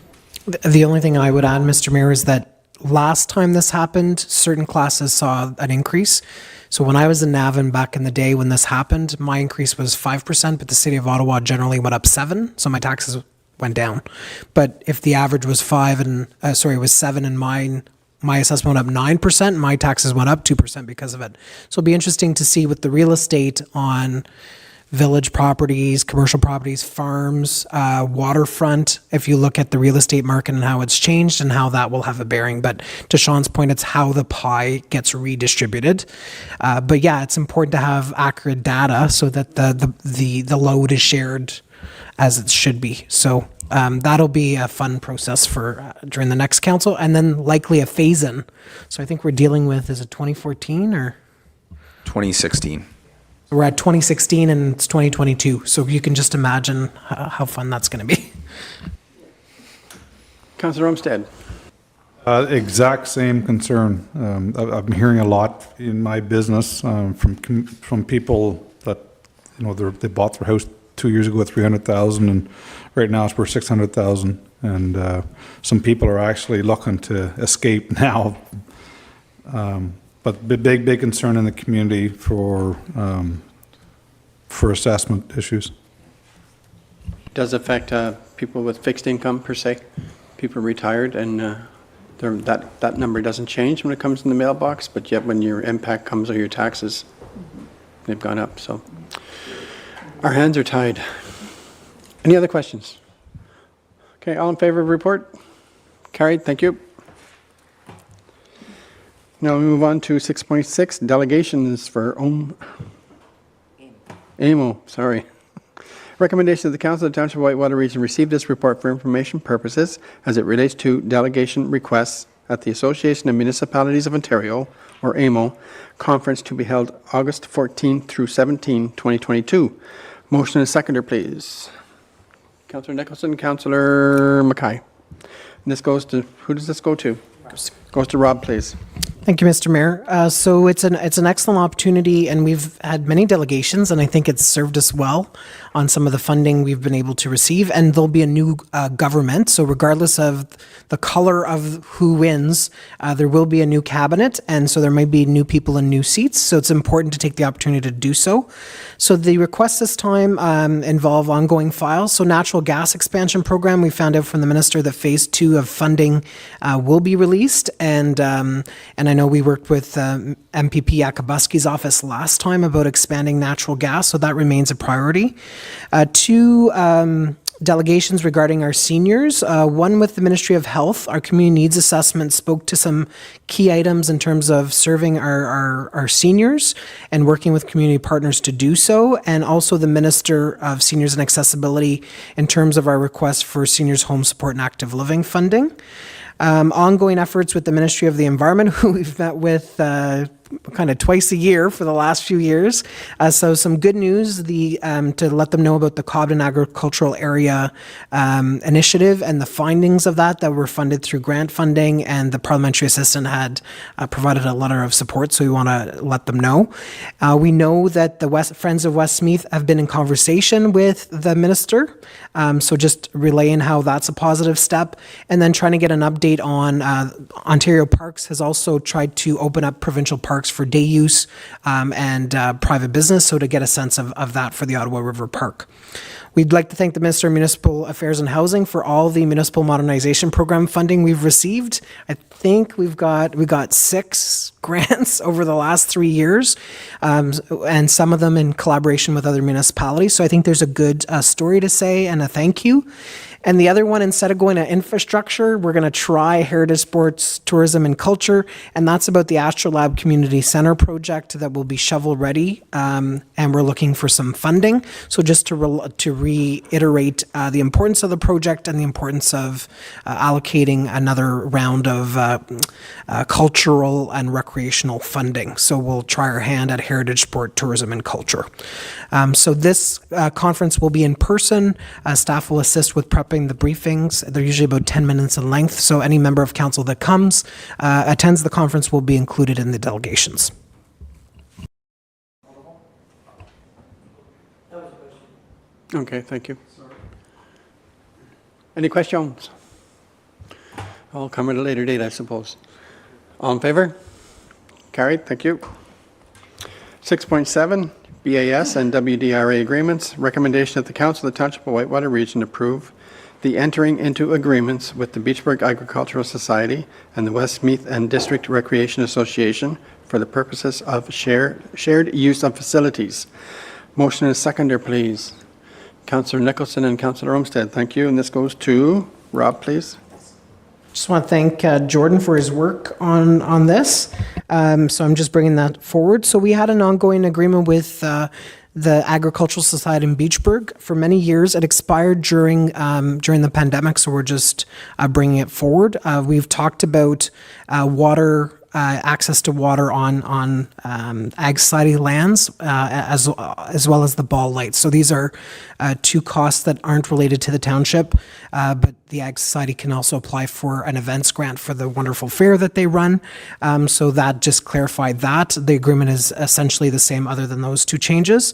The only thing I would add, Mr. Mayor, is that last time this happened, certain classes saw an increase. So when I was in Navan back in the day when this happened, my increase was 5%, but the City of Ottawa generally went up 7%, so my taxes went down. But if the average was 7 and my assessment went up 9%, my taxes went up 2% because of it. So it'll be interesting to see with the real estate on village properties, commercial properties, farms, waterfront, if you look at the real estate market and how it's changed and how that will have a bearing. But to Sean's point, it's how the pie gets redistributed. But yeah, it's important to have accurate data so that the load is shared as it should be. So that'll be a fun process for during the next council, and then likely a phase-in. So I think we're dealing with, is it 2014 or? 2016. We're at 2016 and it's 2022. So you can just imagine how fun that's going to be. Councillor Olmsted. Exact same concern. I've been hearing a lot in my business from people that, they bought their house 2 years ago at 300,000, and right now it's worth 600,000. And some people are actually looking to escape now. But big concern in the community for assessment issues. Does affect people with fixed income per se, people retired, and that number doesn't change when it comes in the mailbox, but yet when your impact comes on your taxes, they've gone up. So our hands are tied. Any other questions? Okay, all in favor of the report? Carried, thank you. Now we move on to 6.6, delegations for AMO, sorry. Recommendation of the Council of the Township of Whitewater Region receive this report for information purposes as it relates to delegation requests at the Association of Municipalities of Ontario, or AMO, conference to be held August 14 through 17, 2022. Motion and seconder, please. Councillor Nicholson, Councillor Mackay. And this goes to, who does this go to? Goes to Rob, please. Thank you, Mr. Mayor. So it's an excellent opportunity, and we've had many delegations, and I think it's served us well on some of the funding we've been able to receive. And there'll be a new government. So regardless of the color of who wins, there will be a new cabinet. And so there may be new people in new seats. So it's important to take the opportunity to do so. So the requests this time involve ongoing files. So natural gas expansion program, we found out from the minister that phase 2 of funding will be released. And I know we worked with MPP Akabuski's office last time about expanding natural gas. So that remains a priority. 2 delegations regarding our seniors. One with the Ministry of Health. Our community needs assessment spoke to some key items in terms of serving our seniors and working with community partners to do so. And also the Minister of Seniors and Accessibility in terms of our request for seniors home support and active living funding. Ongoing efforts with the Ministry of the Environment, who we've met with kind of twice a year for the last few years. So some good news to let them know about the Cobden Agricultural Area Initiative and the findings of that were funded through grant funding, and the parliamentary assistant had provided a letter of support, so we want to let them know. We know that the Friends of Westmeath have been in conversation with the minister, so just relaying how that's a positive step, and then trying to get an update on Ontario Parks has also tried to open up provincial parks for day use and private business, so to get a sense of that for the Ottawa River Park. We'd like to thank the Minister of Municipal Affairs and Housing for all the municipal modernization program funding we've received. I think we got 6 grants over the last 3 years, and some of them in collaboration with other municipalities. So I think there's a good story to say and a thank you. And the other one, instead of going to infrastructure, we're going to try heritage sports, tourism, and culture. And that's about the Astrolab Community Center project that will be shovel ready. And we're looking for some funding. So just to reiterate the importance of the project and the importance of allocating another round of cultural and recreational funding. So we'll try our hand at heritage sport, tourism, and culture. So this conference will be in person. Staff will assist with prepping the briefings. They're usually about 10 minutes in length, so any member of council that attends the conference will be included in the delegations. Okay, thank you. Any questions? I'll come at a later date, I suppose. All in favor? Carried, thank you. 6.7, BAS and WDRA Agreements. Recommendation that the Council of the Township of Whitewater Region approve the entering into agreements with the Beachburg Agricultural Society and the Westmeath and District Recreation Association for the purposes of shared use of facilities. Motion and a seconder, please. Councillor Nicholson and Councillor Olmsted, thank you. And this goes to Rob, please. Just want to thank Jordan for his work on this. So I'm just bringing that forward. So we had an ongoing agreement with the Agricultural Society in Beachburg for many years. It expired during the pandemic, so we're just bringing it forward. We've talked about access to water on Ag Society lands, as well as the ball lights. So these are 2 costs that aren't related to the township, but the Ag Society can also apply for an events grant for the wonderful fair that they run. So that just clarified that. The agreement is essentially the same other than those 2 changes.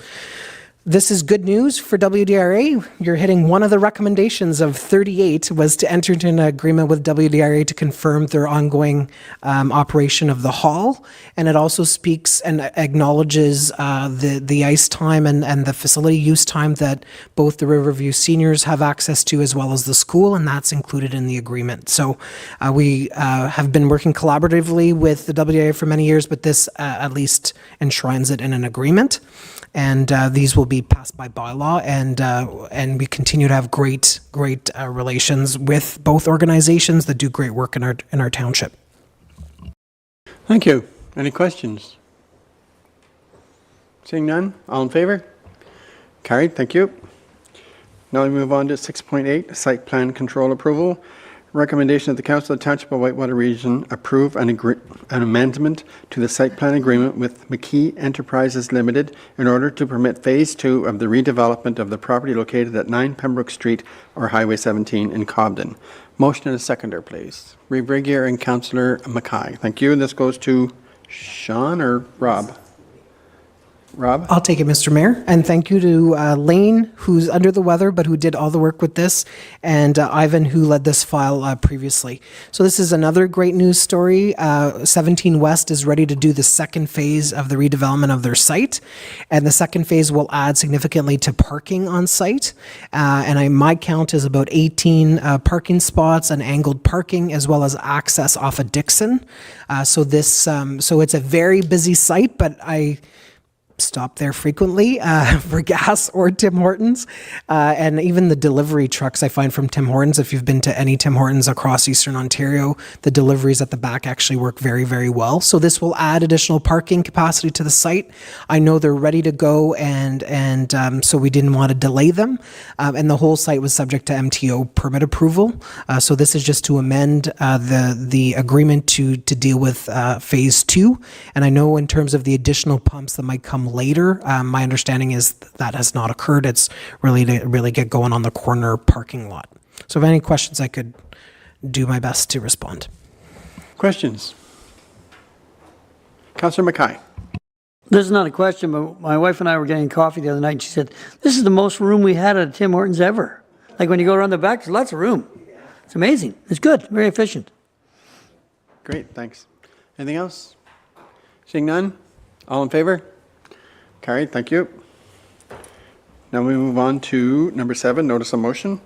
This is good news for WDRA. You're hitting one of the recommendations of 38 was to enter into an agreement with WDRA to confirm their ongoing operation of the hall. And it also speaks and acknowledges the ice time and the facility use time that both the Riverview seniors have access to as well as the school, and that's included in the agreement. So we have been working collaboratively with the WDRA for many years, but this at least enshrines it in an agreement. And these will be passed by bylaw, and we continue to have great relations with both organizations that do great work in our township. Thank you. Any questions? Seeing none, all in favor? Carried, thank you. Now we move on to 6.8, site plan control approval. Recommendation that the Council of the Township of Whitewater Region approve an amendment to the site plan agreement with McKee Enterprises Limited in order to permit Phase 2 of the redevelopment of the property located at 9 Pembroke Street or Highway 17 in Cobden. Motion and a seconder, please. Reeve Regier and Councillor Mackay. Thank you. And this goes to Sean or Rob? Rob? I'll take it, Mr. Mayor. And thank you to Lane, who's under the weather, but who did all the work with this, and Ivan, who led this file previously. So this is another great news story. 17 West is ready to do the second phase of the redevelopment of their site, and the second phase will add significantly to parking on site. My count is about 18 parking spots and angled parking, as well as access off of Dixon. So it's a very busy site, but I stop there frequently for gas or Tim Hortons. And even the delivery trucks I find from Tim Hortons, if you've been to any Tim Hortons across Eastern Ontario, the deliveries at the back actually work very, very well. So this will add additional parking capacity to the site. I know they're ready to go, and so we didn't want to delay them. And the whole site was subject to MTO permit approval. So this is just to amend the agreement to deal with phase 2. And I know in terms of the additional pumps that might come later, my understanding is that has not occurred. It's really to get going on the corner parking lot. So if any questions, I could do my best to respond. Questions? Councillor Mackay. This is not a question, but my wife and I were getting coffee the other night, and she said, this is the most room we had at Tim Hortons ever. Like when you go around the back, there's lots of room. It's amazing. It's good, very efficient. Great, thanks. Anything else? Seeing none? All in favor? Carried, thank you. Now we move on to number 7, notice of motion.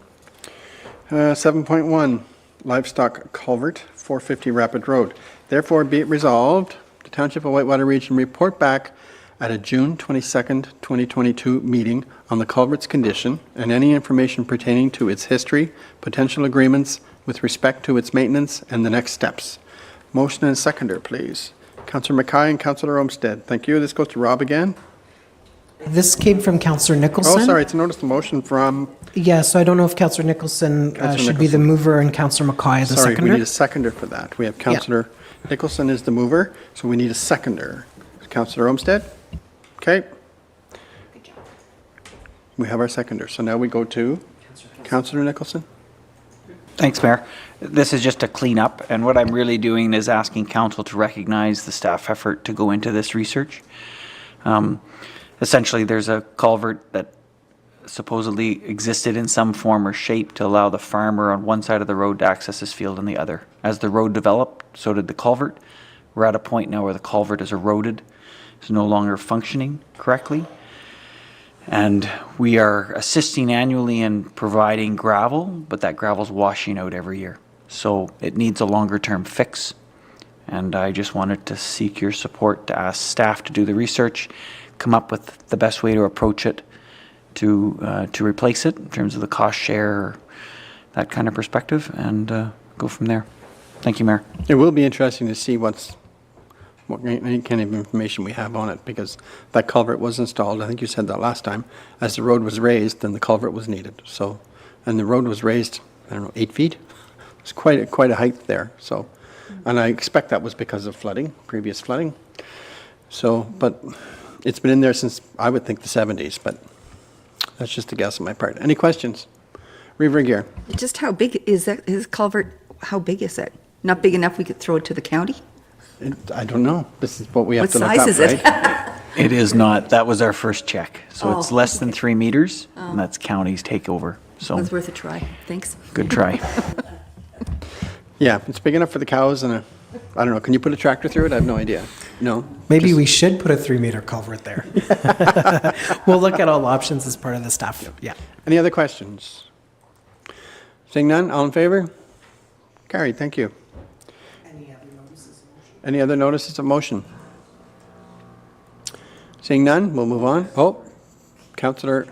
7.1, Livestock Culvert, 450 Rapid Road. Therefore, be it resolved, the Township of Whitewater Region report back at a June 22nd, 2022 meeting on the culvert's condition and any information pertaining to its history, potential agreements with respect to its maintenance, and the next steps. Motion and seconder, please. Councillor Mackay and Councillor Olmsted. Thank you. This goes to Rob again. This came from Councillor Nicholson. Oh, sorry, it's a notice of motion from... Yeah, so I don't know if Councillor Nicholson should be the mover and Councillor Mackay the Sorry, seconder. we need a seconder for that. We have Councillor Nicholson is the mover, so we need a seconder. Councillor Olmsted? Okay. We have our seconder. So now we go to Councillor Nicholson. Thanks, Mayor. This is just a cleanup, and what I'm really doing is asking council to recognize the staff effort to go into this research. Essentially, there's a culvert that supposedly existed in some form or shape to allow the farmer on one side of the road to access his field on the other. As the road developed, so did the culvert. We're at a point now where the culvert is eroded. It's no longer functioning correctly. And we are assisting annually in providing gravel, but that gravel's washing out every year. So it needs a longer term fix. And I just wanted to seek your support to ask staff to do the research, come up with the best way to approach it, to replace it in terms of the cost share, or that kind of perspective, and go from there. Thank you, Mayor. It will be interesting to see what any kind of information we have on it, because that culvert was installed, I think you said that last time, as the road was raised, then the culvert was needed. So, and the road was raised, I don't know, 8 feet? It's quite a height there. So, and I expect that was because of flooding, previous flooding. So, but it's been in there since, I would think, the 70s, but that's just a guess on my part. Any questions? Reeve Gear. Just how big is that, his culvert, how big is it? Not big enough we could throw it to the county? I don't know. This is what we have What to look size up, is it? right? It is not. That was our first check. So it's Oh, less than 3 meters, and that's county's takeover. So It was worth a try. Thanks. good try. Yeah, it's big enough for the cows and I don't know, can you put a tractor through it? I have no idea. No? Maybe we should put a 3-meter culvert there. We'll look at all options as part of the staff. Yeah. Any other questions? Seeing none, all in favor? Carried, thank you. Any other notices of motion? Seeing none, we'll move on. Oh, Councillor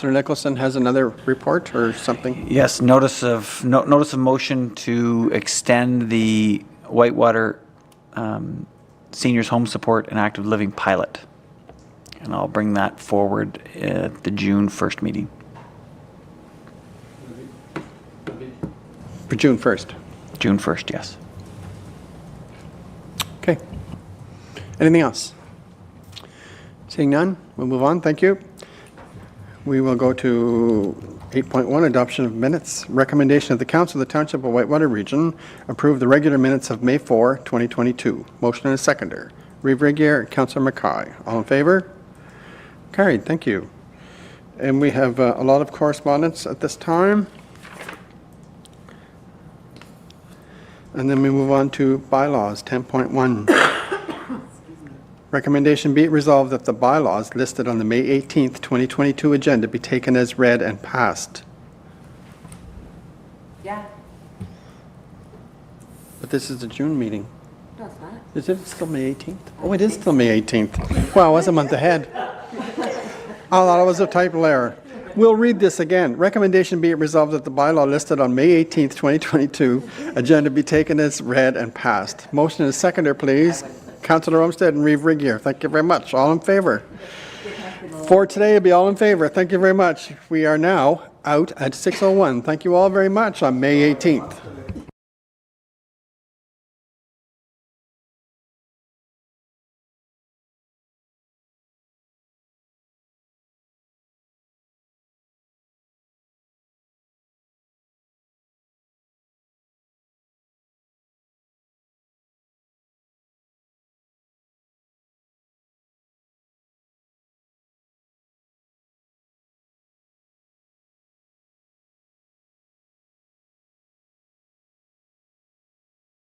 Nicholson has another report or something? Yes, notice of motion to extend the Whitewater Seniors Home Support and Active Living pilot. And I'll bring that forward at the June 1st meeting. For June 1st. June 1st, yes. Okay. Anything else? Seeing none, we'll move on. Thank you. We will go to 8.1, adoption of minutes. Recommendation of the Council of the Township of Whitewater Region approve the regular minutes of May 4, 2022. Motion and a seconder. Reeve Regier, and Councillor Mackay. All in favor? Carried, thank you. And we have a lot of correspondence at this time. And then we move on to bylaws, 10.1. Recommendation be it resolved that the bylaws listed on the May 18th, 2022 agenda be taken as read and passed. Yeah. But this is the June meeting. No, it's not. Is it still May 18th? Oh, it is still May 18th. Wow, I was a month ahead. I thought it was a typo error. We'll read this again. Recommendation be it resolved that the bylaw listed on May 18th, 2022 agenda be taken as read and passed. Motion and seconder, please. Councillor Olmsted and Reeve Regier. Thank you very much. All in favor? For today, it'll be all in favor. Thank you very much. We are now out at 6:01. Thank you all very much on May 18th.